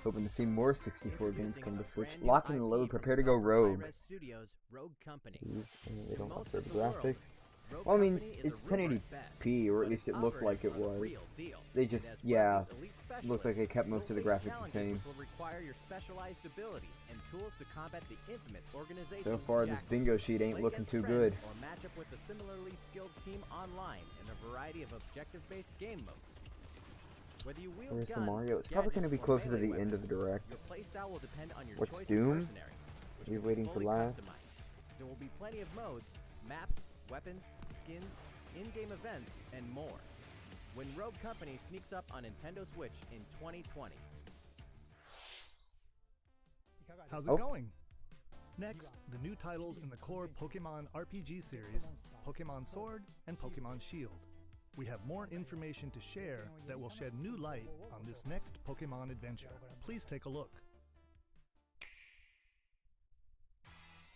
Hoping to see more 64 games Introducing come to a Switch. brand new Lock and IP load. from Prepare to go rogue. Hi-Res Studios, Rogue Company. They To don't most upgrade of the the world, graphics. Rogue Well, I mean, Company is it's a rumor at 1080p, or at best, least it but looked its like it operating on the was. real deal. They And just, as yeah, one of these elite looks like they kept most of the you'll face graphics the challenges same. which will require your specialized abilities and tools to combat the infamous organization So far, this Jackal. bingo sheet ain't Play looking against too friends good. Or match up with a similarly skilled team online in a variety of objective-based game modes. Whether you wield Where's the guns, Mario? It's probably going to gadgets, be or closer to melee the end of the weapons, Direct. your playstyle will depend on your What's choice of Doom? mercenary, which Are you can be waiting for fully last? customized. There will be plenty of modes, maps, weapons, skins, in-game events, and more. When Rogue Company sneaks up on Nintendo Switch in 2020. How's it Oh. going? Next, the new titles in the core Pokemon RPG series, Pokemon Sword and Pokemon Shield. We have more information to share that will shed new light on this next Pokemon adventure. Please take a look.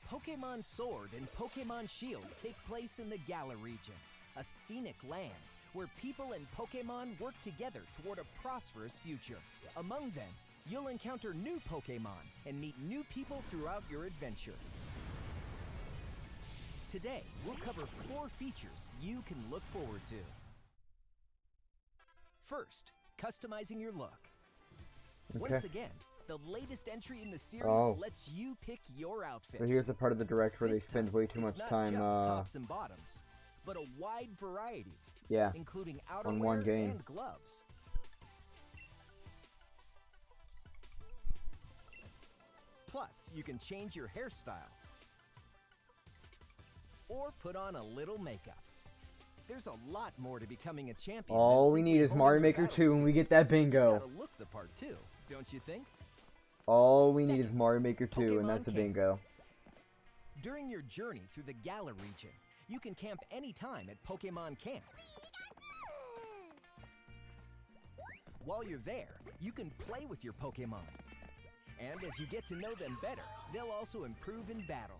Pokemon Sword and Pokemon Shield take place in the Galar region, a scenic land where people and Pokemon work together toward a prosperous future. Among them, you'll encounter new Pokemon and meet new people throughout your adventure. Today, we'll cover 4 features you can look forward to. First, customizing your look. Okay. Once again, the latest entry in the series Oh. lets you pick your outfit. So here's a part of the Direct where they This spend time, way too it's much not time, just tops and bottoms, but a wide variety, yeah. including outerwear on one game. and gloves. Plus, you can change your hairstyle or put on a little makeup. There's a lot more to becoming a champion. All than we simply need is holding Mario your Maker battle 2 and we get skills. that You bingo. gotta look the part too, don't you think? All we need is Second, Mario Maker 2 and Pokemon that's a Camp. bingo. During your journey through the Galar region, you can camp anytime at Pokemon Camp. While you're there, you can play with your Pokemon. And as you get to know them better, they'll also improve in battle.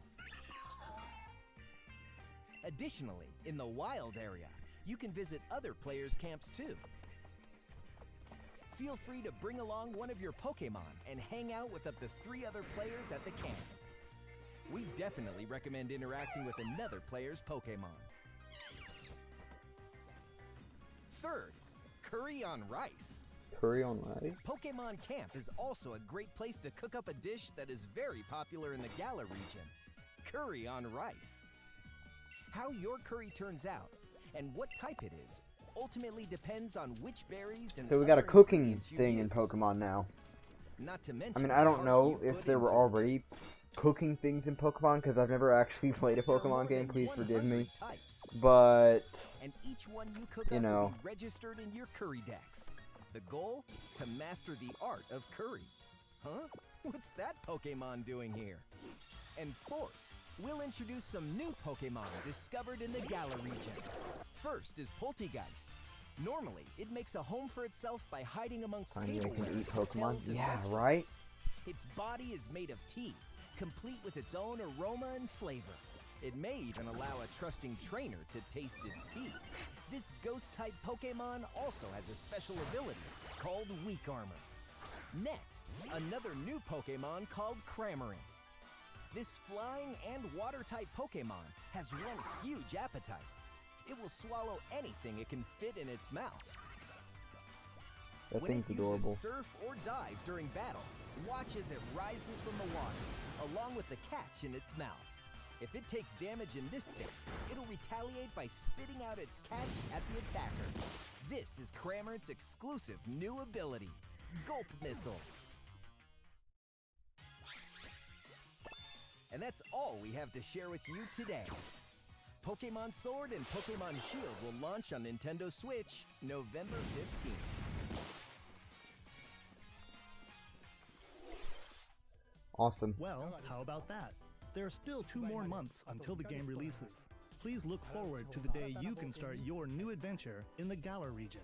Additionally, in the wild area, you can visit other players' camps too. Feel free to bring along one of your Pokemon and hang out with up to 3 other players at the camp. We definitely recommend interacting with another player's Pokemon. Third, curry on rice. Curry on rice? Pokemon Camp is also a great place to cook up a dish that is very popular in the Galar region, curry on rice. How your curry turns out and what type it is ultimately depends on which berries and So we got a other cooking ingredients you thing in use. Pokemon now. Not to mention I mean, the I don't heart know you if put there were into it. already cooking things in Pokemon because I've never actually played a There are more Pokemon game, than please forgive me. 100 types, But, and each one you cook You up know. will be registered in your curry decks. The goal? To master the art of curry. Huh? What's that Pokemon doing here? And fourth, we'll introduce some new Pokemon discovered in the Galar region. First is Poltegeist. Normally, it makes a home for itself by hiding amongst Finally I tableware, can eat Pokemon? hotels, and Yeah, restaurants. right? Its body is made of tea, complete with its own aroma and flavor. It may even allow a trusting trainer to taste its tea. This ghost-type Pokemon also has a special ability called Weak Armor. Next, another new Pokemon called Cramorant. This flying and water-type Pokemon has one huge appetite. It will swallow anything it can fit in its mouth. That When thing's it adorable. uses surf or dive during battle, watch as it rises from the water, along with the catch in its mouth. If it takes damage in this state, it'll retaliate by spitting out its catch at the attacker. This is Cramorant's exclusive new ability, Gulp Missile. And that's all we have to share with you today. Pokemon Sword and Pokemon Shield will launch on Nintendo Switch November 15th. Awesome. Well, how about that? There are still 2 more months until the game releases. Please look forward to the day you can start your new adventure in the Galar region.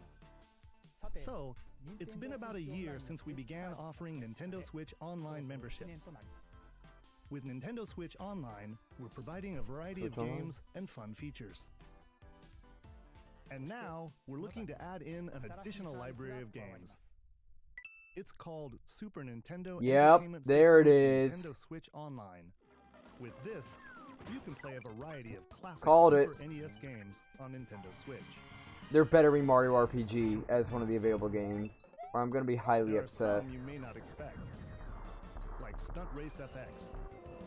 So, it's been about a year since we began offering Nintendo Switch Online memberships. With Nintendo Switch Online, we're providing a variety of Switch Online? games and fun features. And now, we're looking to add in an additional library of games. It's called Super Nintendo Yep, Entertainment there it System is. Nintendo Switch Online. With this, you can play a variety of classic Called it. Super NES games on Nintendo Switch. There better be Mario RPG as one of the available games, or I'm gonna be highly There are upset. some you may not expect, like Stunt Race FX,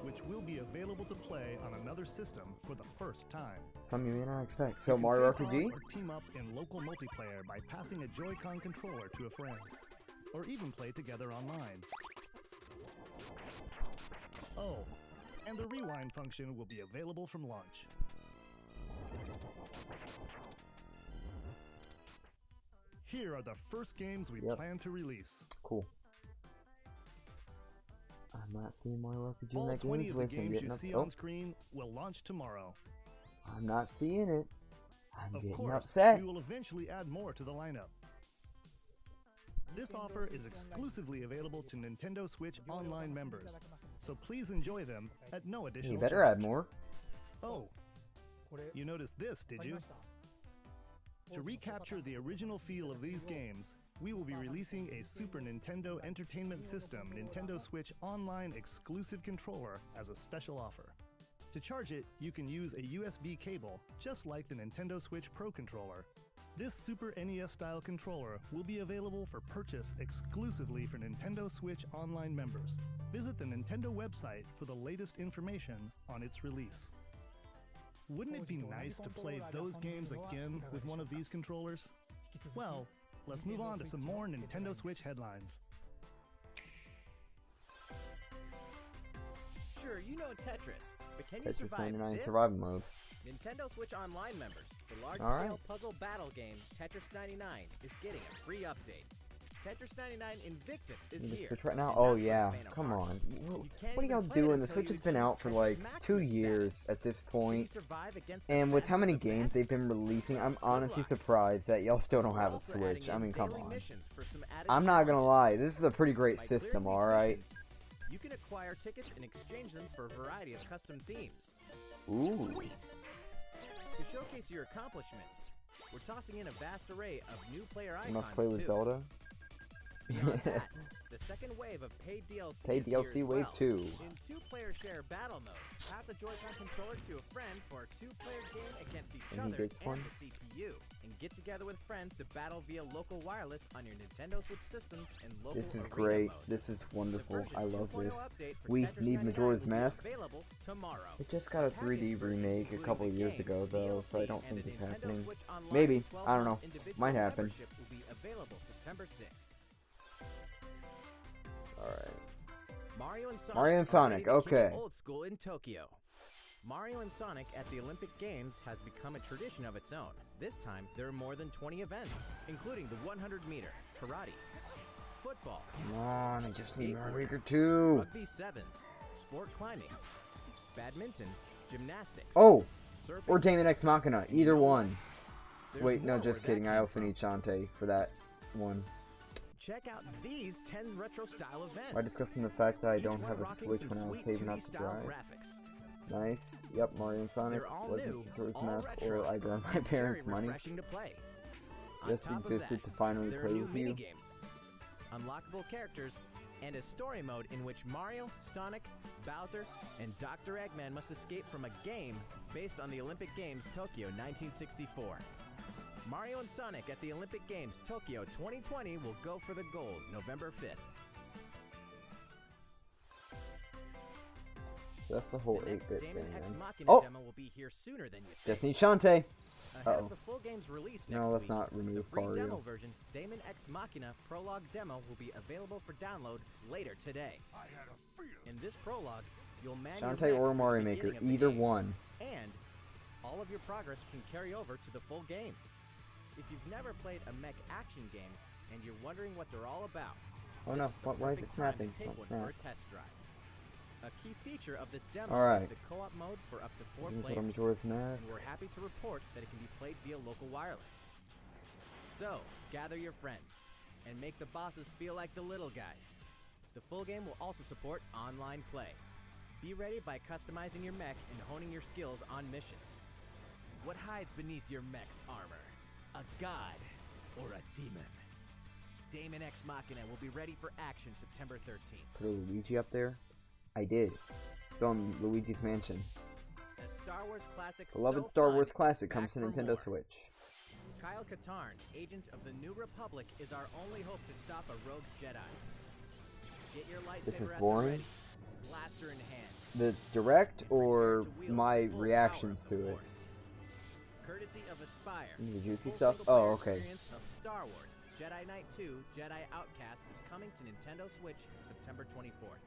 which will be available to play on another system for the first time. Some you may not expect. You So can Mario face off RPG? or team up in local multiplayer by passing a Joy-Con controller to a friend, or even play together online. Oh, and the rewind function will be available from launch. Here are the first games we Yep. plan to release. Cool. I'm not seeing Mario RPG in All that 20 games of the list. I'm games getting you up. see Oh, on screen will launch tomorrow. I'm not seeing it. I'm Of getting course, upset. we will eventually add more to the lineup. This offer is exclusively available to Nintendo Switch Online members, so please enjoy them at no additional You better charge. add more. Oh, you noticed this, did you? To recapture the original feel of these games, we will be releasing a Super Nintendo Entertainment System Nintendo Switch Online exclusive controller as a special offer. To charge it, you can use a USB cable, just like the Nintendo Switch Pro controller. This Super NES-style controller will be available for purchase exclusively for Nintendo Switch Online members. Visit the Nintendo website for the latest information on its release. Wouldn't it be nice to play those games again with one of these controllers? Well, let's move on to some more Nintendo Switch headlines. Sure, you know Tetris, but can you Tetris survive 99 this? survival mode. Nintendo Switch Online members, the large-scale Alright. puzzle battle game Tetris 99 is getting a free update. Tetris 99 Invictus is You can here. Switch right now? and Oh that's for the yeah, faint of come heart. on. You can't What are y'all even play it doing? The until Switch you has been achieve out for Tetris like Maximus 2 years status. at this Can you point. survive against the And with best how of many the games best? they've been releasing, I'm Good honestly luck. surprised that y'all still don't We're have a also Switch. adding I in mean, come daily on. missions for some added I'm not gonna challenges. lie, this is a pretty great By clearing system, these alright? missions, you can acquire tickets and exchange them for a variety of custom themes. Ooh. Sweet! To showcase your accomplishments, we're tossing in a vast array of new player You icons must play with too. Zelda. Beyond that, the second wave of paid DLC Paid is here DLC as wave well. 2. In two-player share battle mode, pass a Joy-Con controller to a friend for a two-player game against each Any other good and fun? the CPU, and get together with friends to battle via local wireless on your Nintendo Switch systems and local This is arena great. mode. This is The wonderful. version I love 2.0 this. update for We Tetris need 99 Majora's will be Mask. available tomorrow. It just got a The 3D packaged version, remake a including couple the years game, ago, though, so I DLC, don't and think a it's Nintendo happening. Switch Online Maybe. 12-month I don't know. individual Might happen. membership will be available September 6th. Alright. Mario and Sonic, Mario and are Sonic, ready to kick it okay. old school in Tokyo. Mario and Sonic at the Olympic Games has become a tradition of its own. This time, there are more than 20 events, including the 100-meter, karate, football, Come on, I just need Skateboard. Mario Maker 2. rugby sevens, sport climbing, badminton, gymnastics, Oh! surfing. Or Damon X Machina. Either know what? one. There's Wait, no, more just where kidding. that I came also from. need Shantae for that one. check out these 10 retro style events. By discussing the fact that I Each don't one have a rocking Switch some when I was sweet saving up 2D to style drive. graphics. Nice. Yep, Mario and Sonic They're all wasn't new, Majora's all Mask, retro, or I burned my and very parents' money. refreshing to play. On Just top of existed that, to finally there are play new with you. mini-games, unlockable characters, and a story mode in which Mario, Sonic, Bowser, and Dr. Eggman must escape from a game based on the Olympic Games Tokyo 1964. Mario and Sonic at the Olympic Games Tokyo 2020 will go for the gold November 5th. That's the whole The next 8-bit Damon thing, X man. Machina Oh! demo will be here sooner than you think. Destiny Shantae! Ahead Uh-oh. of the full game's release next No, let's week, not remove the free demo Fario. version, Damon X Machina Prologue Demo, will be available for download later today. In this prologue, you'll man your Shantae mech or from the Mario Maker, beginning of the either game, one. and all of your progress can carry over to the full game. If you've never played a mech action game and you're wondering what they're all about, Oh this no, is the why is perfect it time to snapping? take Oh, one snap. for a test drive. A key feature of this demo Alright. is the co-op mode for up to 4 These are players. Majora's Mask. And we're happy to report that it can be played via local wireless. So, gather your friends and make the bosses feel like the little guys. The full game will also support online play. Be ready by customizing your mech and honing your skills on missions. What hides beneath your mech's armor? A god or a demon? Damon X Machina will be ready for action September 13th. Put a Luigi up there? I did. It's on Luigi's Mansion. A Star Wars classic Beloved so Star fun, Wars classic it's comes back to for Nintendo more. Switch. Kyle Katarn, agent of the New Republic, is our only hope to stop a rogue Jedi. Get your This is lightsaber at the boring. ready, blaster in hand. The direct and prepare or to wield my the full reactions power of to the it? Force. Courtesy of Aspire, The juicy full stuff? single-player Oh, okay. experience of Star Wars Jedi Knight 2 Jedi Outcast is coming to Nintendo Switch September 24th.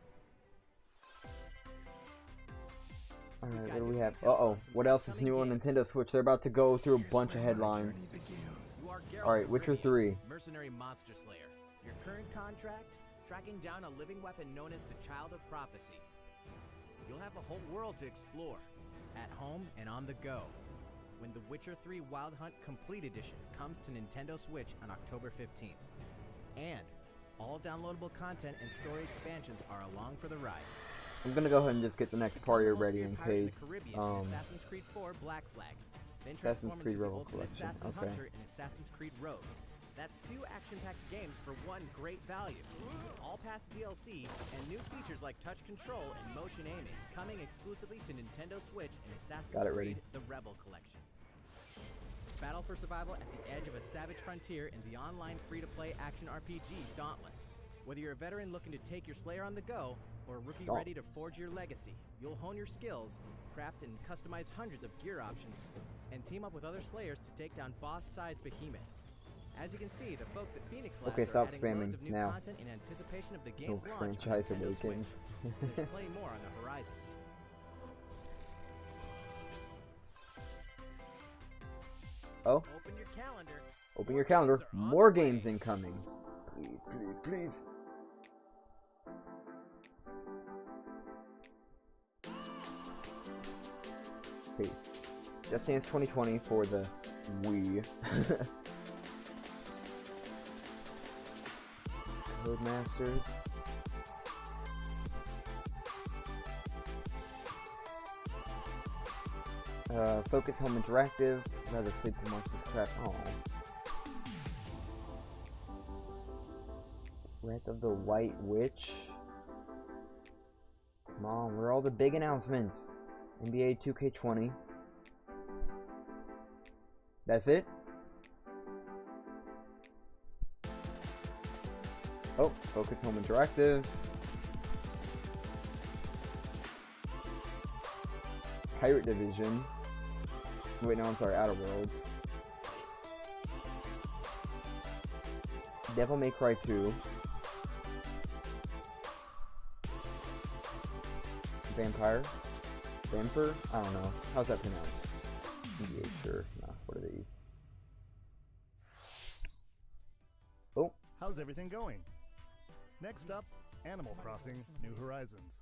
Alright, got what do we new have? details Uh-oh. on some What else is upcoming new on games. Nintendo Switch? They're about to go through a bunch of headlines. You are Geralt Alright, of Witcher Rivia, 3. Mercenary Monster Slayer. Your current contract? Tracking down a living weapon known as the Child of Prophecy. You'll have a whole world to explore, at home and on the go, when The Witcher 3 Wild Hunt Complete Edition comes to Nintendo Switch on October 15th. And all downloadable content and story expansions are along for the ride. I'm gonna go ahead and just get the next party Become a ready in Pirates case, of the Caribbean in Assassin's Creed 4 Black Flag. Then Assassin's transform Creed into the Rebel Ultimate Collection, Assassin okay. Hunter and Assassin's Creed Rogue. That's 2 action-packed games for one great value. With all-past DLC and new features like touch control and motion aiming, coming exclusively to Nintendo Switch in Assassin's Got it ready. Creed The Rebel Collection. Battle for survival at the edge of a savage frontier in the online free-to-play action RPG Dauntless. Whether you're a veteran looking to take your Slayer on the go, or a rookie ready to forge your legacy, you'll hone your skills, craft and customize hundreds of gear options, and team up with other Slayers to take down boss-sized behemoths. As you can see, the folks at Phoenix Labs Okay, are stop adding spamming loads of new now. content in anticipation of the Till game's launch on franchise Nintendo Switch. awakens. There's plenty more on the horizon. Oh, Open your calendar. open your calendar. games are on More the way. games incoming. Please, please, please. Okay, Just Dance 2020 for the Wii. Codemasters. Focus Home Interactive. Rather sleep too much with crap. Oh. Wrath of the White Witch. Come on, where are all the big announcements? NBA 2K20. That's it? Oh, Focus Home Interactive. Pirate Division. Wait, no, I'm sorry, Outer Worlds. Devil May Cry 2. Vampire? Vampire? I don't know. How's that pronounced? NBA, sure. Nah, what are these? Oh, How's everything going? Next up, Animal Crossing New Horizons.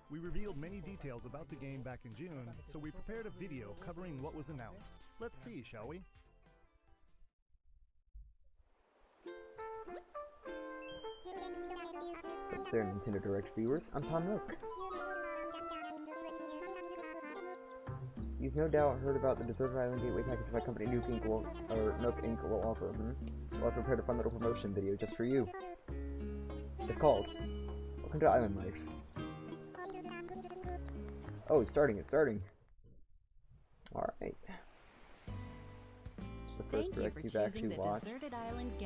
We revealed many details about the game back in June, so we prepared a video covering what was announced. Let's see, shall we? There, Nintendo Direct viewers. I'm Tom Nook. You've no doubt heard about the Deserted Island Gateway package my company Nook Inc. will offer. Well, I've prepared a fun little promotion video just for you. It's called Welcome to Island Life. Oh, it's starting. Alright. It's the first direct you've actually watched.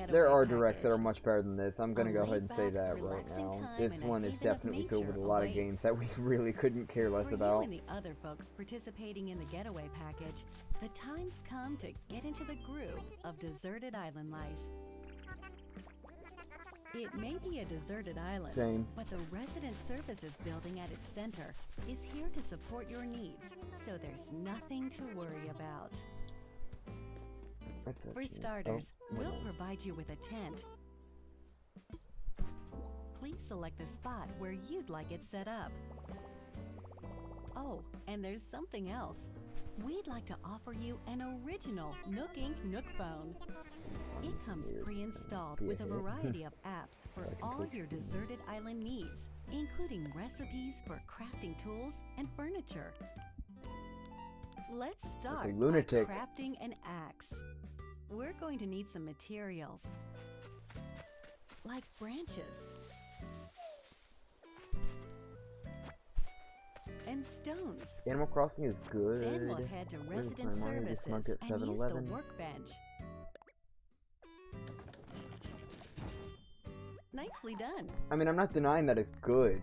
There are directs that are much better than this. I'm gonna go ahead and say that right now. This one is definitely filled with a lot of games that we really couldn't care less about. For you and the other folks participating in the getaway package, the time's come to get into the groove of Deserted Island life. It may be a deserted island, Same. but the Resident Services building at its center is here to support your needs, so there's nothing to worry about. For starters, we'll provide you with a tent. Please select the spot where you'd like it set up. Oh, and there's something else. We'd like to offer you an original Nook Inc. Nook phone. It comes pre-installed with a variety of apps for all your deserted island needs, including recipes for crafting tools and furniture. Let's start by crafting an axe. We're going to need some materials, like branches and stones. Animal Crossing is good. Then we'll head to Resident Services and use the workbench. Nicely done. I mean, I'm not denying that it's good.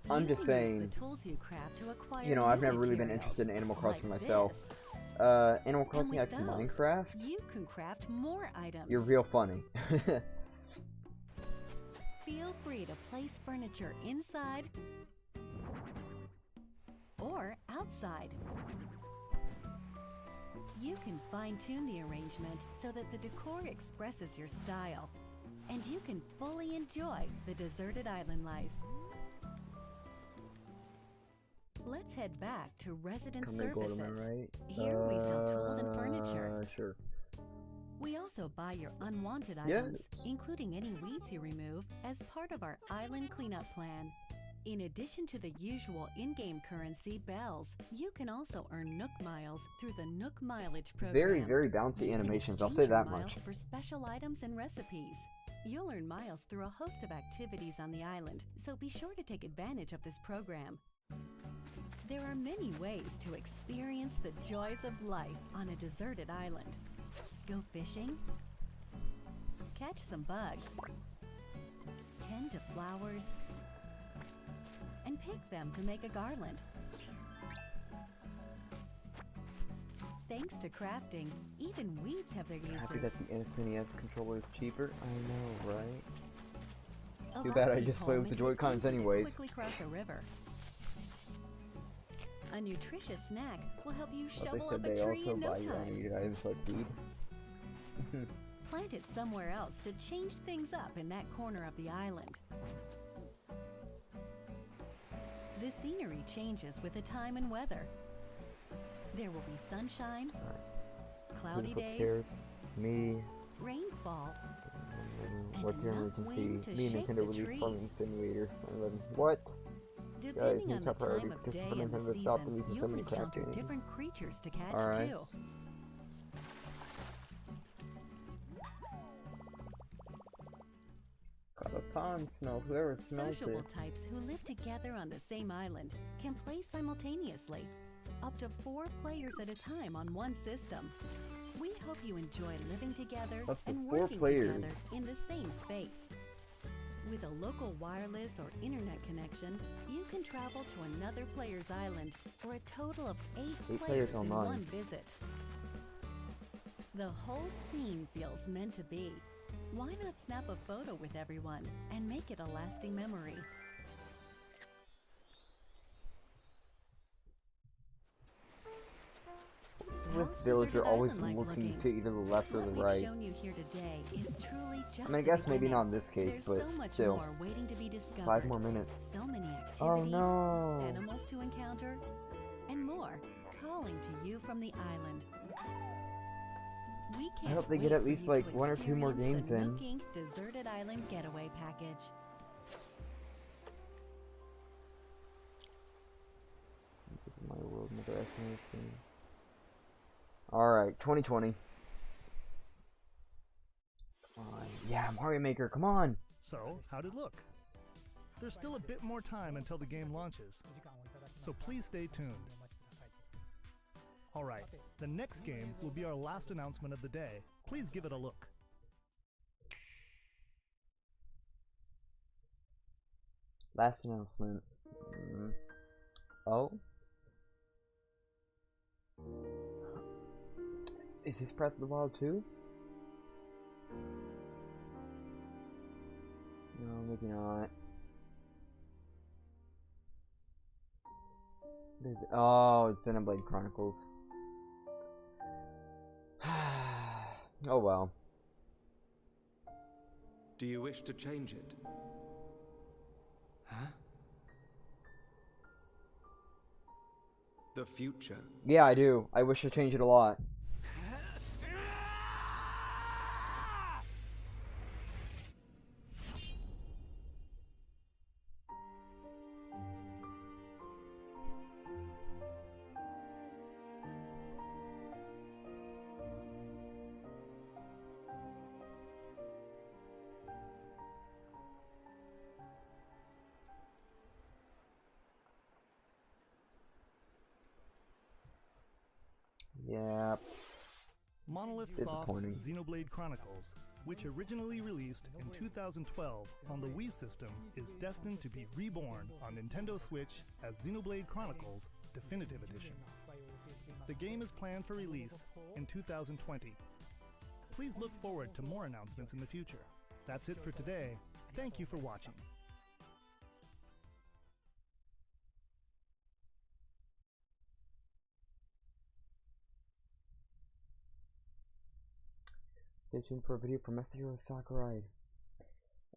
I'm just saying, the tools you craft to acquire you know, I've never really been interested in Animal Crossing myself. Animal Crossing X Minecraft? You can craft more items. You're real funny. Feel free to place furniture inside or outside. You can fine-tune the arrangement so that the decor expresses your style, and you can fully enjoy the deserted island life. Let's head back to Resident Services. Right? Here we sell tools and furniture. Sure. We also buy your unwanted items, including any weeds you remove, as part of our island cleanup plan. In addition to the usual in-game currency, bells, you can also earn Nook Miles through the Nook Mileage program. Very, very bouncy animations, I'll say that much. For special items and recipes. You'll earn miles through a host of activities on the island, so be sure to take advantage of this program. There are many ways to experience the joys of life on a deserted island. Go fishing, catch some bugs, tend to flowers, and pick them to make a garland. Thanks to crafting, even weeds have their uses. Happy that the SNES controller is cheaper? I know, right? Too bad I just play with the Joy-Cons anyways. Quickly cross a river. A nutritious snack will help you shovel up a tree in no time. Unneeded items like food. Plant it somewhere else to change things up in that corner of the island. The scenery changes with the time and weather. There will be sunshine, cloudy days, rainfall, what's your emergency? Me and Nintendo released Farming Simulator 11. What? Depending on the time of day and the season, you'll encounter different creatures to catch too. Got a pond smell. Whoever smells Sociable it. types who live together on the same island can play simultaneously, up to 4 players at a time on one system. We hope you enjoy living together and working together in the same space. With a local wireless or internet connection, you can travel to another player's island for a total of 8 players in one visit. The whole scene feels meant to be. Why not snap a photo with everyone and make it a lasting memory? With Villager always looking to either the left or the right. I mean, I guess maybe not in this case, but still. 5 more minutes. So many activities, oh no! Animals to encounter, and more calling to you from the island. We I can't hope they wait get at for least you like to 1 or 2 more experience games the in. Nook Inc. Deserted Island Getaway Package. My world, another SNES game. Alright, 2020. Yeah, Mario Maker, come on! So, how'd it look? There's still a bit more time until the game launches, so please stay tuned. Alright, the next game will be our last announcement of the day. Please give it a look. Last announcement. Oh? Is this Breath of the Wild 2? No, maybe not. Oh, it's Xenoblade Chronicles. Oh well. Do you wish to change it? Huh? The future. Yeah, I do. I wish to change it a lot. Yeah. Monolith Soft's Xenoblade Chronicles, which originally released in 2012 on the Wii system, is destined to be reborn on Nintendo Switch as Xenoblade Chronicles Definitive Edition. The game is planned for release in 2020. Please look forward to more announcements in the future. That's it for today. Thank you for watching. Stay tuned for a video from Masahiro Sakurai.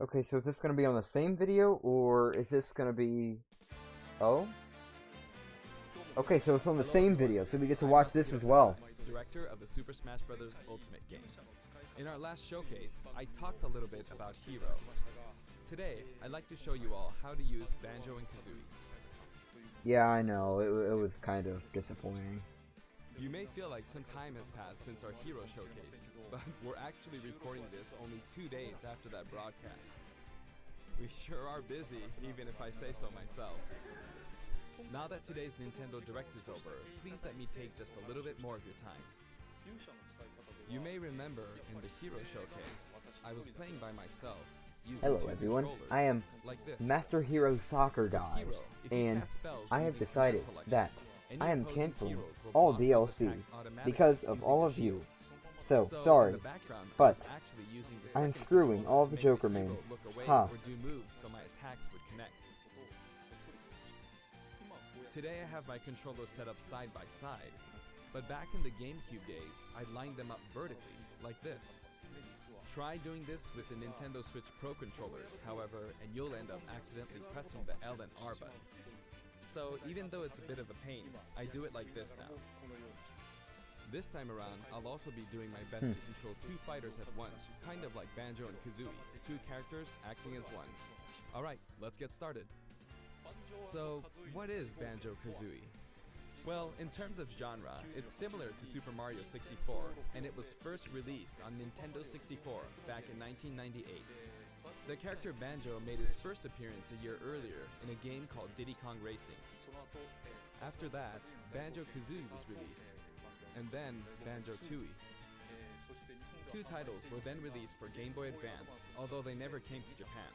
Okay, so is this going to be on the same video, or is this going to be... Oh? Okay, so it's on the same video, so we get to watch this as well. Director of the Super Smash Bros. Ultimate game. In our last showcase, I talked a little bit about Hero. Today, I'd like to show you all how to use Banjo and Kazooie. Yeah, I know, it was kind of disappointing. You may feel like some time has passed since our Hero showcase, but we're actually recording this only 2 days after that broadcast. We sure are busy, even if I say so myself. Now that today's Nintendo Direct is over, please let me take just a little bit more of your time. You may remember in the Hero showcase, I was playing by myself, using Hello two everyone, controllers, I am like this. Master Hero Soccer Guy, Hero, if you and cast spells I have using decided command selection, that any I am opposing canceling heroes will all block those DLC attacks automatically because of using all a of you. shield. So, So, sorry, in the background, I but was actually using the I'm second screwing controller all to the make Joker hero mains. look away Ha. or do moves so my attacks would connect. Today I have my controllers set up side by side, but back in the GameCube days, I lined them up vertically, like this. Try doing this with the Nintendo Switch Pro controllers, however, and you'll end up accidentally pressing the L and R buttons. So even though it's a bit of a pain, I do it like this now. This time around, I'll also be doing my best to control two fighters at once, kind of like Banjo and Kazooie, two characters acting as one. Alright, let's get started. So, what is Banjo-Kazooie? Well, in terms of genre, it's similar to Super Mario 64, and it was first released on Nintendo 64 back in 1998. The character Banjo made his first appearance a year earlier in a game called Diddy Kong Racing. After that, Banjo-Kazooie was released, and then Banjo-Tooie. Two titles were then released for Game Boy Advance, although they never came to Japan.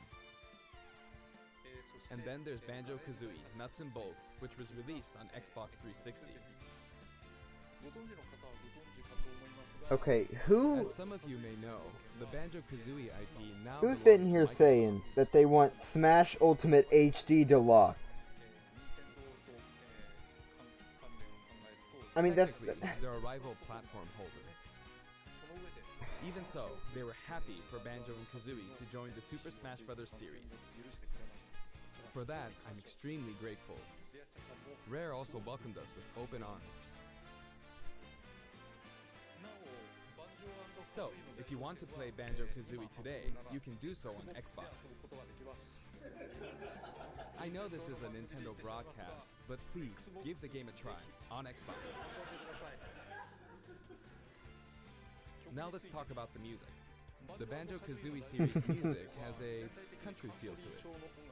And then there's Banjo-Kazooie Nuts and Bolts, which was released on Xbox 360. Okay, who... As some of you may know, the Banjo-Kazooie IP now Who's belongs sitting to here Microsoft. saying that they want Smash Ultimate HD Deluxe? I mean, that's... Technically, they're a rival platform holder. Even so, they were happy for Banjo and Kazooie to join the Super Smash Bros. Series. For that, I'm extremely grateful. Rare also welcomed us with open arms. So, if you want to play Banjo-Kazooie today, you can do so on Xbox. I know this is a Nintendo broadcast, but please give the game a try on Xbox. Now let's talk about the music. The Banjo-Kazooie series music has a country feel to it.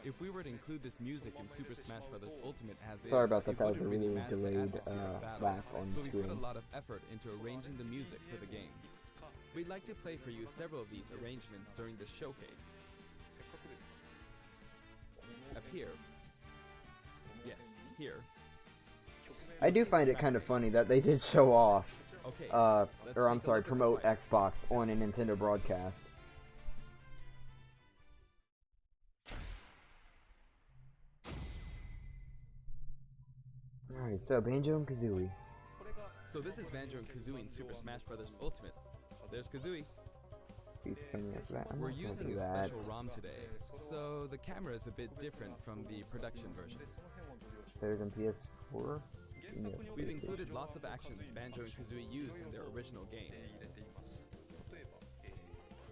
If we were to include this music in Super Smash Bros. Ultimate as is, Sorry about that, it that was a wouldn't really match the delayed atmosphere of battle. laugh on So the we put screen. a lot of effort into arranging the music for the game. We'd like to play for you several of these arrangements during the showcase. Up here. Yes, here. I do find it kind of funny that they did show off, Okay, or I'm sorry, promote Xbox on a Nintendo broadcast. Alright, so Banjo and Kazooie. So this is Banjo and Kazooie in Super Smash Bros. Ultimate. There's Kazooie. He's coming after that. I'm We're not gonna using do a that. special ROM today, so the camera is a bit different from the production version. Better than PS4? No, We've PlayStation. included lots of actions Banjo and Kazooie use in their original game.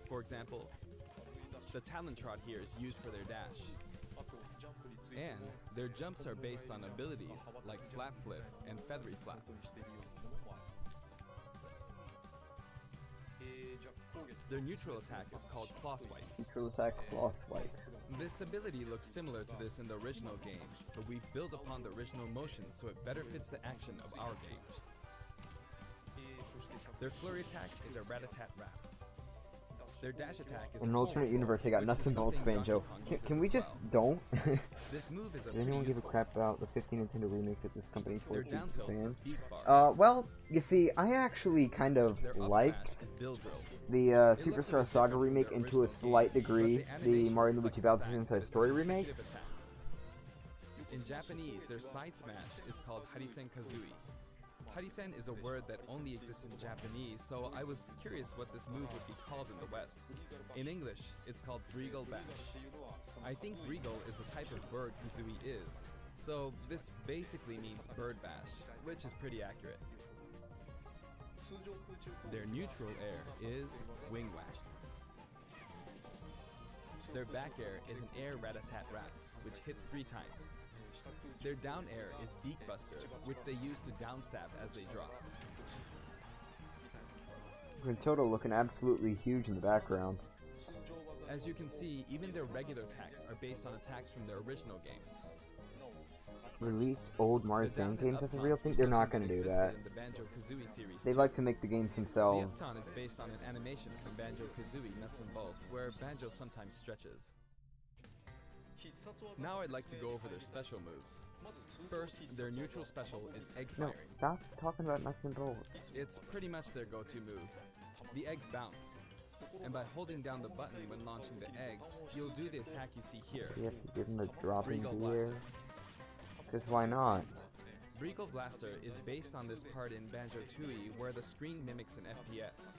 For example, the Talon Trot here is used for their dash. And their jumps are based on abilities like Flap Flip and Feathery Flap. Their neutral attack is called Claw Swipe. Neutral attack, claw swipe. This ability looks similar to this in the original game, but we've built upon the original motion so it better fits the action of our game. Their flurry attack is a Rat-a-tat-Rap. Their dash attack is In an a alternate forward universe, they got which nuts is and bolts something Banjo. Donkey Kong uses Can we as just well. don't? This move is a Does pretty anyone give a useful crap about the 15 Nintendo remakes that this company Their forces down its tilt is fans? Beak Bar. Well, you see, I actually kind of Their up liked smash is Bill Drill. the It Superstar looks a bit Saga different from remake their into a original slight games, degree, but the animation Mario & Luigi reflects the Bowser's fact Inside that it's a Story remake. consecutive attack. In Japanese, their side smash is called Harisen Kazooie. Harisen is a word that only exists in Japanese, so I was curious what this move would be called in the West. In English, it's called Breagle Bash. I think Breagle is the type of bird Kazooie is, so this basically means bird bash, which is pretty accurate. Their neutral air is Wing Whack. Their back air is an air rat-a-tat-rap, which hits 3 times. Their down air is Beak Buster, which they use to downstab as they drop. Gruntilda looking absolutely huge in the background. As you can see, even their regular attacks are based on attacks from their original game. Release old Mario The down Band and games up as a taunt real were thing? They're not something going to do existed that. in the Banjo-Kazooie series They too. like to make the games The themselves. up taunt is based on an animation from Banjo-Kazooie Nuts and Bolts, where Banjo sometimes stretches. Now I'd like to go over their special moves. First, their neutral special is Egg No, Firing. stop talking about nuts and bolts. It's pretty much their go-to move. The eggs bounce, and by holding down the button when launching the eggs, you'll do the attack you see here. You have to give them a drop in Breagle the air. Blaster. Because why not? Breagle Blaster is based on this part in Banjo-Tooie where the screen mimics an FPS.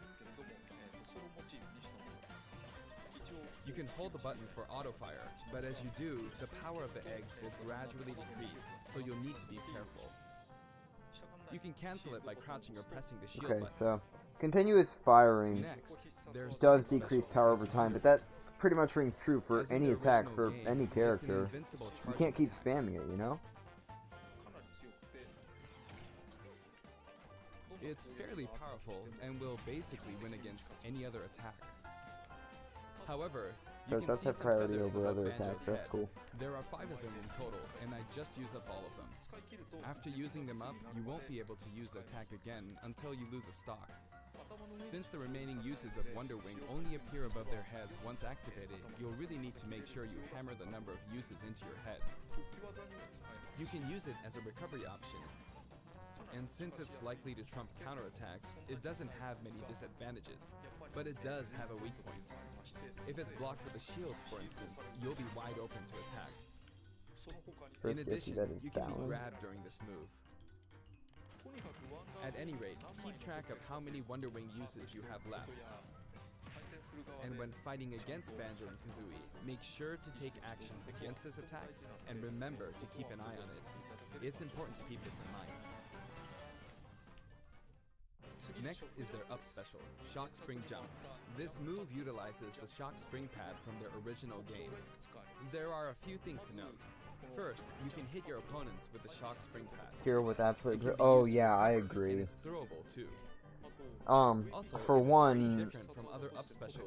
You can hold the button for auto fire, but as you do, the power of the eggs will gradually decrease, so you'll need to be careful. You can cancel it by crouching or pressing the shield Okay, button. so continuous firing Next, there's does Side decrease Special power is over time, used but that pretty much rings true for As in any the attack original for game, any it's an character. invincible You charging can't keep attack. spamming it, you know? It's fairly powerful and will basically win against any other attack. However, So you it can does see have some priority feathers over above other Banjo's attacks, that's head. cool. There are 5 of them in total, and I just used up all of them. After using them up, you won't be able to use the attack again until you lose a stock. Since the remaining uses of Wonder Wing only appear above their heads once activated, you'll really need to make sure you hammer the number of uses into your head. You can use it as a recovery option, and since it's likely to trump counterattacks, it doesn't have many disadvantages, but it does have a weak point. If it's blocked with a shield, for instance, you'll be wide open to attack. In First, addition, that is you can be balance. grabbed during this move. At any rate, keep track of how many Wonder Wing uses you have left. And when fighting against Banjo and Kazooie, make sure to take action against this attack and remember to keep an eye on it. It's important to keep this in mind. Next is their up special, Shock Spring Jump. This move utilizes the Shock Spring pad from their original game. There are a few things to note. First, you can hit your opponents with the Shock Spring pad. Here with absolute. Oh yeah, I agree. And it's throwable too. Also, for one,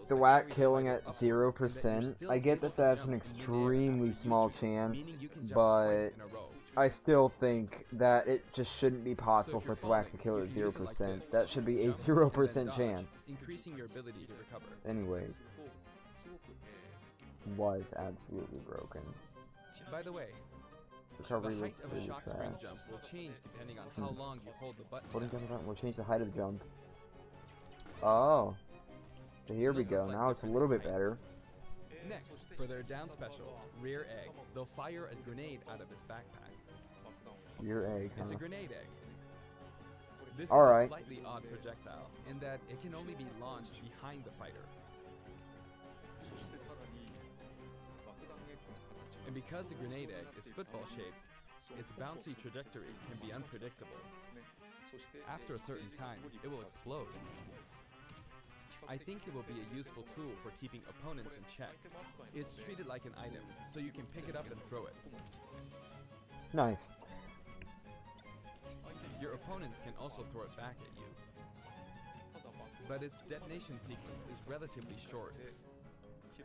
the whack killing at 0%, I get that that's an extremely small chance, but I still think that it just shouldn't be possible for Thwack to kill at 0%. That should be a 0% chance. Increasing your ability to recover. Anyways, was absolutely broken. By the way, recovery the height of a really shock spring jump will change depending on how long you hold the button. We'll change the height of the jump. Oh, so here we go. Now it's a little bit better. Next, for their down special, Rear Egg, they'll fire a grenade out of his backpack. Rear Egg, huh? It's a grenade egg. This is a slightly odd projectile in that it can only be launched behind the fighter. And because the grenade egg is football shaped, its bouncy trajectory can be unpredictable. After a certain time, it will explode. I think it will be a useful tool for keeping opponents in check. It's treated like an item, so you can pick it up and throw it. Nice. Your opponents can also throw it back at you. But its detonation sequence is relatively short.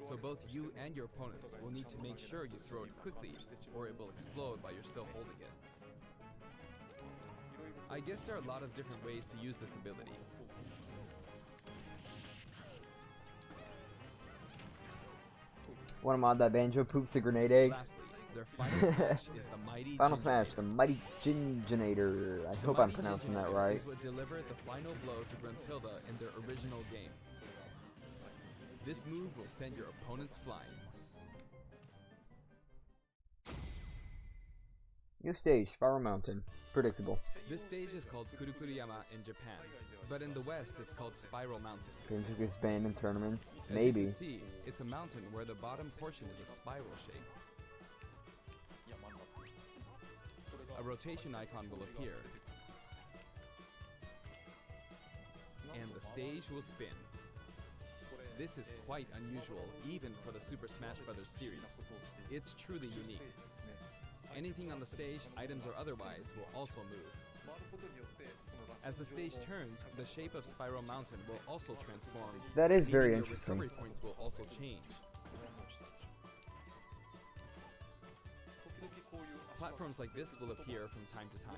So both you and your opponents will need to make sure you throw it quickly, or it will explode while you're still holding it. I guess there are a lot of different ways to use this ability. Want to mod that Banjo poops the grenade egg? Lastly, their final smash is the Mighty Final Smash, the Mighty Ginginator. I hope I'm pronouncing that right. Is what delivered the final blow to Gruntilda in their original game. This move will send your opponents flying. New stage, Spiral Mountain. Predictable. This stage is called Kurukuruyama in Japan, but in the West it's called Spiral Mountain. Banjo gets banned in tournaments? As Maybe. you can see, it's a mountain where the bottom portion is a spiral shape. A rotation icon will appear, and the stage will spin. This is quite unusual, even for the Super Smash Bros. Series. It's truly unique. Anything on the stage, items or otherwise, will also move. As the stage turns, the shape of Spiral Mountain will also transform. That is very your interesting. Recovery points will also change. Platforms like this will appear from time to time.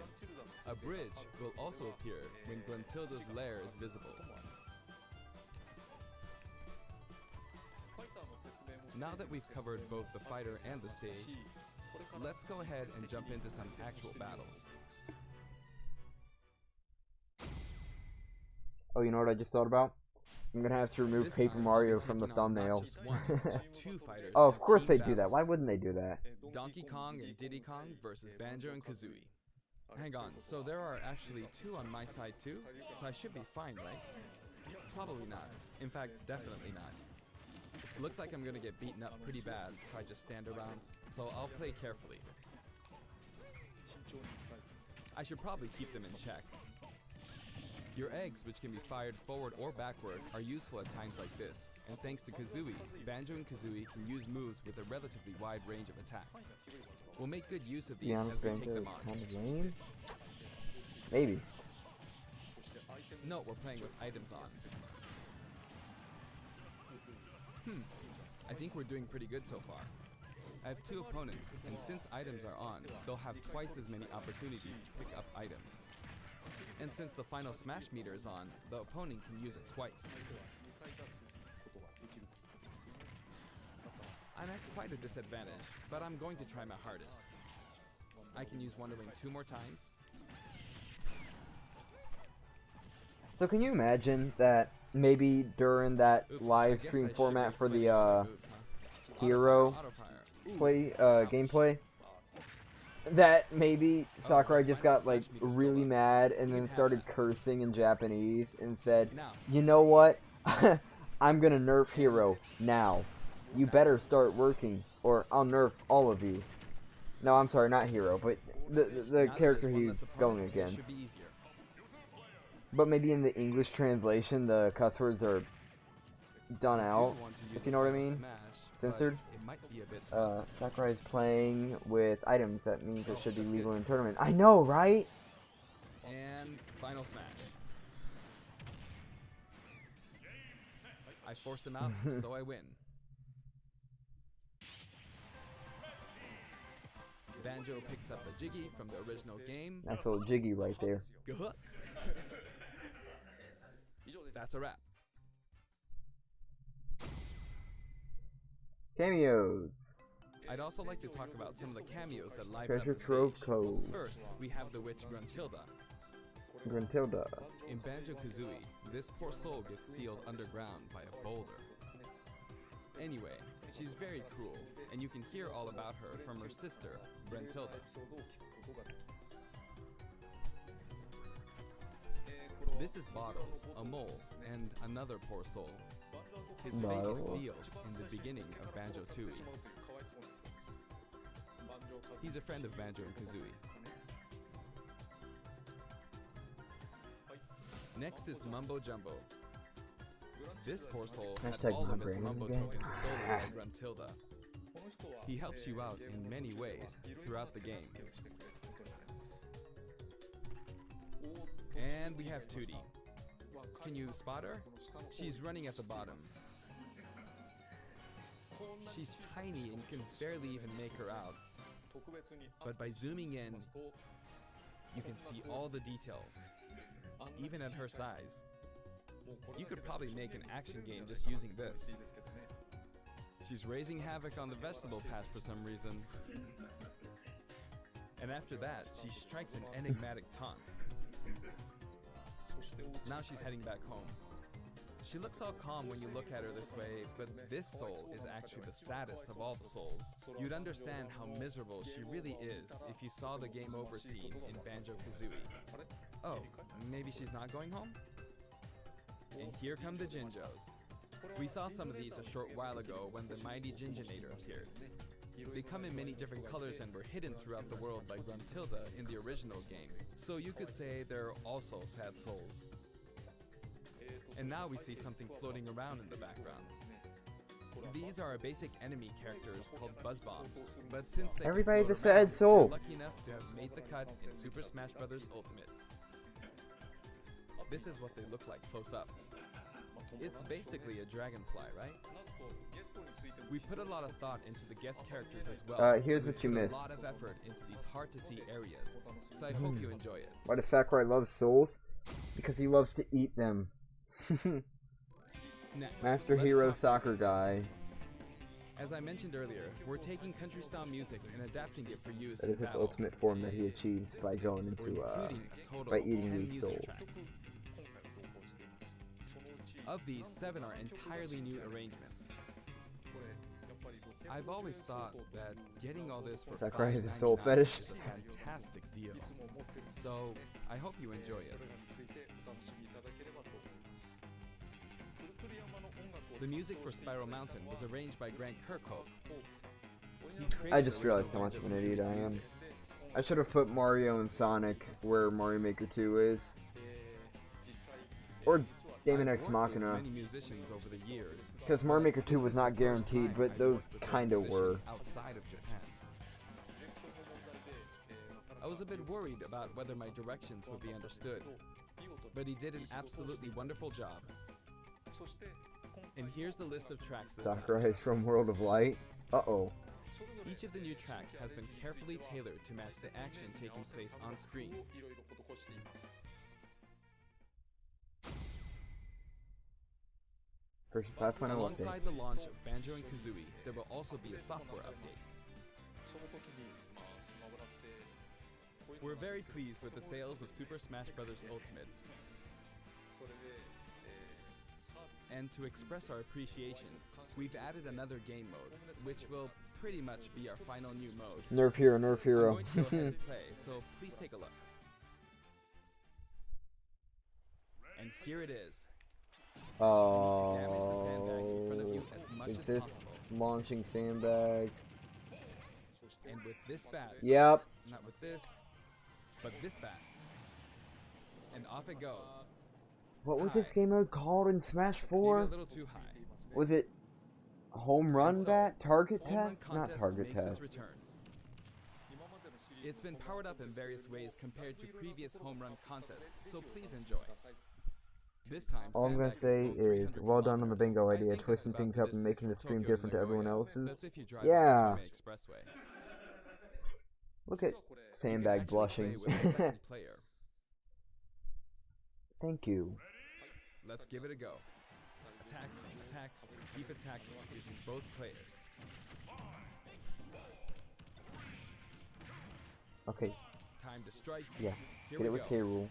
A bridge will also appear when Gruntilda's lair is visible. Now that we've covered both the fighter and the stage, let's go ahead and jump into some actual battles. Oh, you know what I just thought about? I'm gonna have to remove This Paper time, Mario we'll be from the taking on not thumbnail. just one, but two fighters Oh, in of course team they do that. battles. Why wouldn't they do that? Donkey Kong and Diddy Kong versus Banjo and Kazooie. Hang on, so there are actually two on my side too? So I should be fine, right? Probably not. In fact, definitely not. Looks like I'm gonna get beaten up pretty bad if I just stand around, so I'll play carefully. I should probably keep them in check. Your eggs, which can be fired forward or backward, are useful at times like this, and thanks to Kazooie, Banjo and Kazooie can use moves with a relatively wide range of attack. We'll make good use of these as we take Banjo them is on. kind of lame? Maybe. No, we're playing with items on. I think we're doing pretty good so far. I have two opponents, and since items are on, they'll have twice as many opportunities to pick up items. And since the final smash meter is on, the opponent can use it twice. I'm at quite a disadvantage, but I'm going to try my hardest. I can use Wonder Wing 2 more times. So can you imagine that maybe during that Oops, live I guess I stream should format for explain the my moves, huh? hero Auto-fire. Ooh, play ouch. gameplay, that maybe Sakurai just got like really mad and then started cursing in Japanese and said, Now, you know what, I'm gonna nerf Hero now. You better start working or I'll nerf all of you. No, I'm sorry, not Hero, but the now that character there's one he's less opponent, going it against. should be easier. But maybe in the English translation, the cuss words are done out, if you know what I mean. Censored. Sakurai is playing with items. That means it should be legal in tournament. I know, right? And final smash. I forced him out, so I win. Banjo picks up a Jiggy from the original game. That's a little Jiggy right there. That's a wrap. Cameos. I'd also like to talk about some of the cameos that liven up Treasure the Trove stage. Cove. First, we have the witch Gruntilda. Gruntilda. In Banjo-Kazooie, this poor soul gets sealed underground by a boulder. Anyway, she's very cruel, and you can hear all about her from her sister, Gruntilda. This is Bottles, a mole, and another poor soul. His fate is sealed in the beginning of Banjo-Tooie. He's a friend of Banjo and Kazooie. Next is Mumbo Jumbo. This poor soul had all of his Mumbo tokens stolen by Gruntilda. He helps you out in many ways throughout the game. And we have Tootie. Can you spot her? She's running at the bottom. She's tiny and can barely even make her out. But by zooming in, you can see all the detail, even at her size. You could probably make an action game just using this. She's raising havoc on the vegetable patch for some reason. And after that, she strikes an enigmatic taunt. Now she's heading back home. She looks all calm when you look at her this way, but this soul is actually the saddest of all the souls. You'd understand how miserable she really is if you saw the game over scene in Banjo-Kazooie. Oh, maybe she's not going home? And here come the Jinjos. We saw some of these a short while ago when the mighty Jinjonator appeared. They come in many different colors and were hidden throughout the world by Gruntilda in the original game, so you could say they're also sad souls. And now we see something floating around in the background. These are our basic enemy characters called Buzz Bombs, but since they everybody's a sad soul, we're lucky enough to have made the cut in Super Smash Bros. Ultimate. This is what they look like close up. It's basically a dragonfly, right? We put a lot of thought into the guest characters as well. Here's what you missed. A lot of effort into these hard-to-see areas, so I hope you enjoy it. Why does Sakurai love souls? Because he loves to eat them. Next, Master Hero Soccer Guy. As I mentioned earlier, we're taking country-style music and adapting it for use That is his ultimate form that he achieves by going into, by eating these souls. Of these, 7 are entirely new arrangements. I've always thought that getting all this for Sakurai has a $5.99 soul fetish. is a fantastic deal. So, I hope you enjoy it. The music for Spiral Mountain was arranged by Grant Kirkhope. I just realized how much of an idiot I am. I should have put Mario and Sonic where Mario Maker 2 is. Or Daemon X Machina. Because Mario Maker 2 was not guaranteed, but those kinda were. Outside of Japan. I was a bit worried about whether my directions would be understood, but he did an absolutely wonderful job. And here's the list of tracks this Sakurai time. is from World of Light. Uh-oh. Each of the new tracks has been carefully tailored to match the action taking place on screen. Version 5.0 Alongside update. the launch of Banjo and Kazooie, there will also be a software update. We're very pleased with the sales of Super Smash Bros. Ultimate. And to express our appreciation, we've added another game mode, which will pretty much be our final new mode. Nerf Hero, Nerf Hero. I'm going to go ahead and play, so please take a look. And here it is. Oh, Is is this launching sandbag? And with this bat, Yep. not with this, but this bat. And off it goes. What was this game mode called in Smash 4? A little too high. Was it home run bat? Target Home Run test? Not Contest target makes its test. return. It's been powered up in various ways compared to previous home run contests, so please enjoy. This time, All I'm gonna Sandbag say has flown is, 300 well done on the bingo kilometers. idea, I think twisting that's things about up and the making the distance stream from Tokyo different to to everyone Nagoya. else's. That's if you drive Yeah. on the Toomei Expressway. Look at You can Sandbag actually blushing. play with a second player. Thank you. Let's give it a go. Attack, attack, keep attacking using both players. Okay, Time to strike. yeah. Here Get it we with go. K. Rool.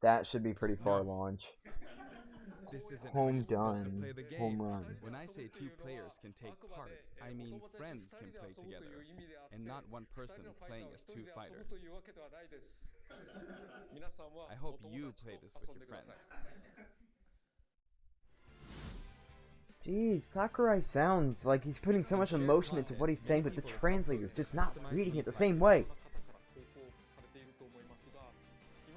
That should be pretty far launch. This isn't Home how you're supposed to done. play the game. Home run. When I say two players can take part, I mean friends can play together, and not one person playing as two fighters. I hope you play this with your friends. Jeez, Sakurai sounds like he's putting so much emotion into what he's saying, but the translator's just not reading it the same way.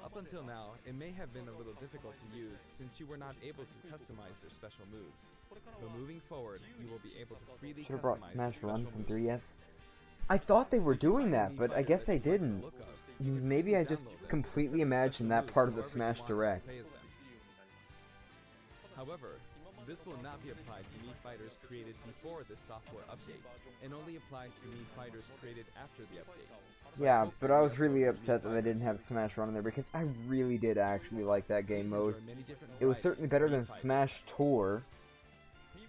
Up until now, it may have been a little difficult to use since you were not able to customize their special moves. But moving forward, you will be able to freely Should have brought customize Smash your Run special from moves. 3DS. I thought they were If you doing find a that, Mii but I fighter guess that they you like the didn't. look of, you can Maybe I freely just download them and completely set the imagined special that moves part of the however you Smash want to Direct. play as them. However, this will not be applied to Mii fighters created before this software update, and only applies to Mii fighters created after the update. So Yeah, hope but that I Mii was really fighters and Mii upset that they didn't have fighters Smash Run in there because I really did actually like that game Please mode. enjoy many different It was varieties certainly of better Mii than fighters. Smash Tour.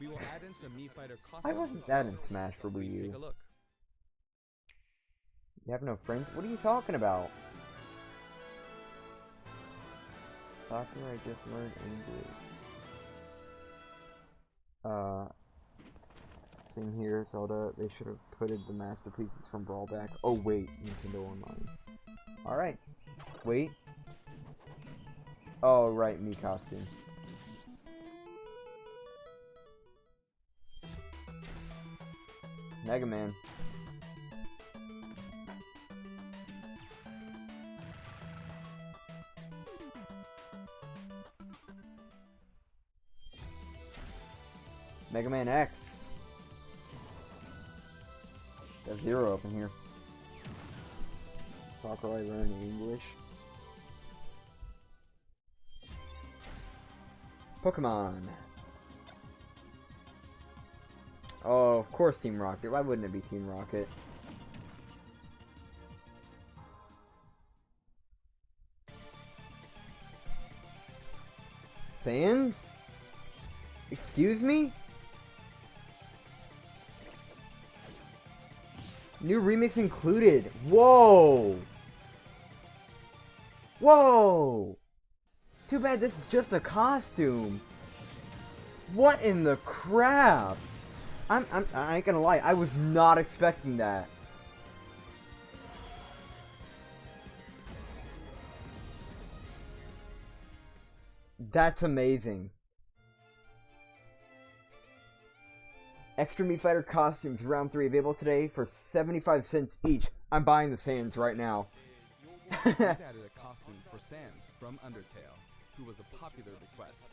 We will add in some Mii fighter I costumes wasn't as that well. in Smash for Please Wii take a U. look. You have no friends? What are you talking about? Sakurai just learned English. Same here, Zelda. They should have putted the masterpieces from Brawl back. Oh wait, Nintendo Online. Alright. Wait. Oh right, Mii costumes. Mega Man. Mega Man X. Got Zero up in here. Sakurai learning English. Pokemon. Oh, of course Team Rocket. Why wouldn't it be Team Rocket? Sans? Excuse me? New remix included. Whoa! Whoa! Too bad this is just a costume. What in the crap? I ain't gonna lie, I was not expecting that. That's amazing. Extra Mii Fighter costumes round 3 available today for 75 cents each. I'm buying the Sans right now. We've added a costume for Sans from Undertale, who was a popular request.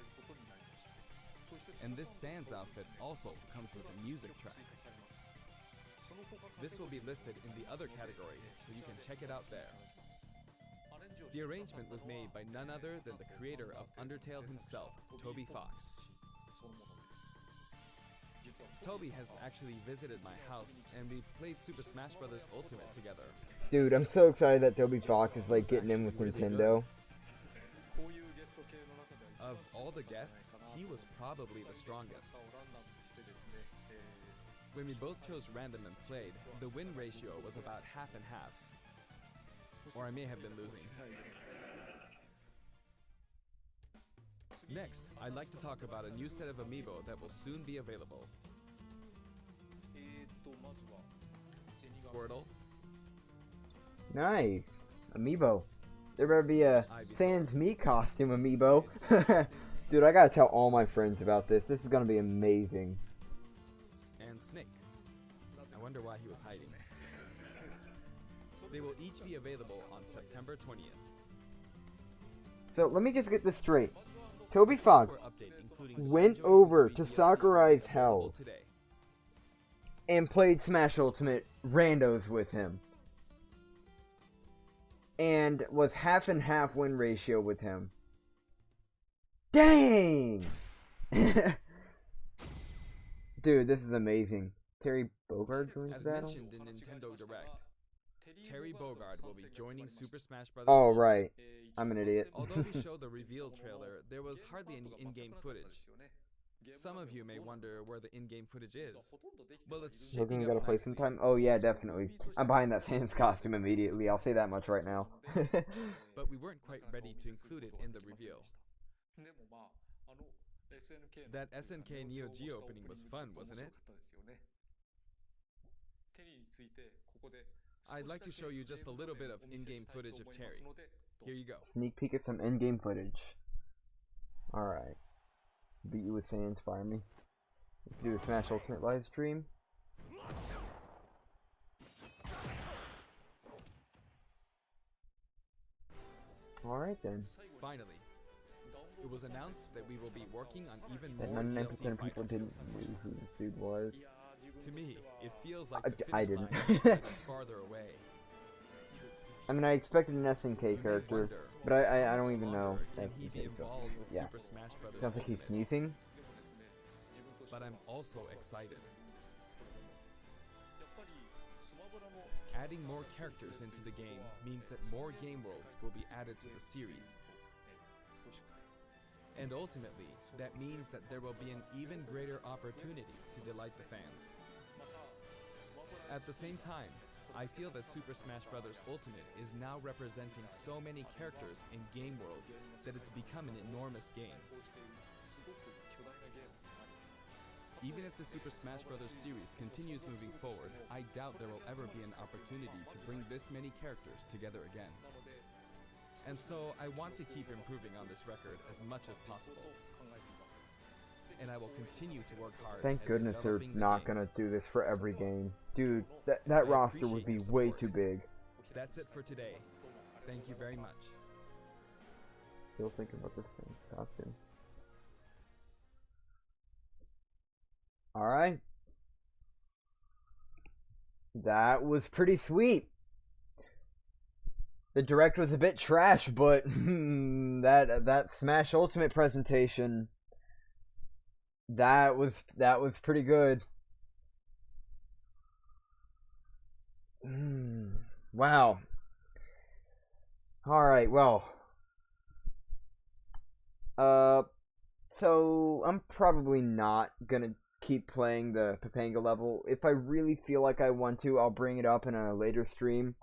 And this Sans outfit also comes with a music track. This will be listed in the other category, so you can check it out there. The arrangement was made by none other than the creator of Undertale himself, Toby Fox. Toby has actually visited my house, and we played Super Smash Bros. Ultimate together. Dude, I'm so excited that Toby Fox is like getting in with Nintendo. Of all the guests, he was probably the strongest. When we both chose random and played, the win ratio was about half and half. Or I may have been losing. Next, I'd like to talk about a new set of amiibo that will soon be available. Squirtle. Nice. Amiibo. There better be a Sans Mii costume amiibo. Dude, I gotta tell all my friends about this. This is gonna be amazing. And Snake. I wonder why he was hiding. They will each be available on September 20th. So let me just get this straight. Toby Fox Software update, including went Banjo over Kazooie to DLC, Sakurai's is available house today. and played Smash Ultimate randos with him. And was half and half win ratio with him. Dang! Dude, this is amazing. Terry Bogard joins As battle? mentioned in Nintendo Direct, Terry Bogard will be joining Super Smash Bros. Oh, Ultimate. right. I'm an idiot. Although we showed the reveal trailer, there was hardly any in-game footage. Some of you may wonder where the in-game footage is. Well, it's We're shaping gonna gotta up play nicely. sometime. Oh yeah, definitely. I'm buying that Sans costume immediately. I'll say that much right now. But we weren't quite ready to include it in the reveal. That SNK Neo Geo opening was fun, wasn't it? I'd like to show you just a little bit of in-game footage of Terry. Here you go. Sneak peek at some in-game footage. Alright. Beat you with Sans, fire me. Let's do the Smash Ultimate live stream. Alright then. Finally, it was announced that we will be working on even That more 99% DLC of people fighters. didn't know who this dude was. To me, it feels like the I finish didn't. line is getting farther away. I mean, I expected an SNK character, but I don't even know Can he be SNK, so involved with yeah. Super Smash Bros. Sounds like he's Ultimate? sneezing. But I'm also excited. Adding more characters into the game means that more game worlds will be added to the series. And ultimately, that means that there will be an even greater opportunity to delight the fans. At the same time, I feel that Super Smash Bros. Ultimate is now representing so many characters in game worlds that it's become an enormous game. Even if the Super Smash Bros. Series continues moving forward, I doubt there will ever be an opportunity to bring this many characters together again. And so I want to keep improving on this record as much as possible. And I will continue to work hard. Thank as goodness they're developing the not game. gonna do this for every game. Dude, that I roster would appreciate be your way support. too big. That's it for today. Thank you very much. Still thinking about this Sans costume. Alright. That was pretty sweet. The direct was a bit trash, but that Smash Ultimate presentation, that was pretty good. Wow. Alright, well. So I'm probably not gonna keep playing the Papanga level. If I really feel like I want to, I'll bring it up in a later stream.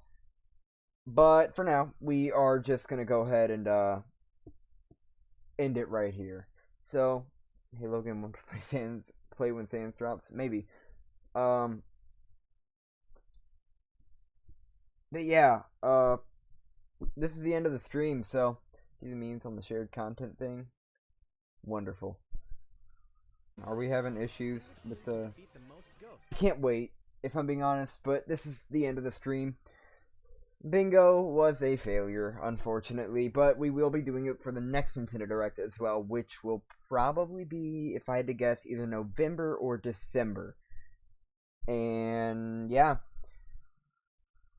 But for now, we are just gonna go ahead and end it right here. So, hey Logan, want to play when Sans drops? Maybe. But yeah, this is the end of the stream, so see the memes on the shared content thing? Wonderful. Are we having issues with the... I can't wait, if I'm being honest, but this is the end of the stream. Bingo was a failure, unfortunately, but we will be doing it for the next Nintendo Direct as well, which will probably be, if I had to guess, either November or December. And yeah.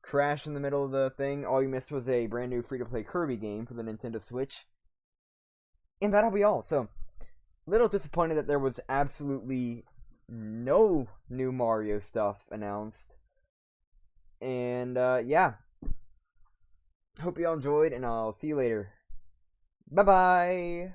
Crash in the middle of the thing. All you missed was a brand new free-to-play Kirby game for the Nintendo Switch. And that'll be all. So, little disappointed that there was absolutely no new Mario stuff announced. And yeah. Hope you all enjoyed, and I'll see you later. Bye-bye!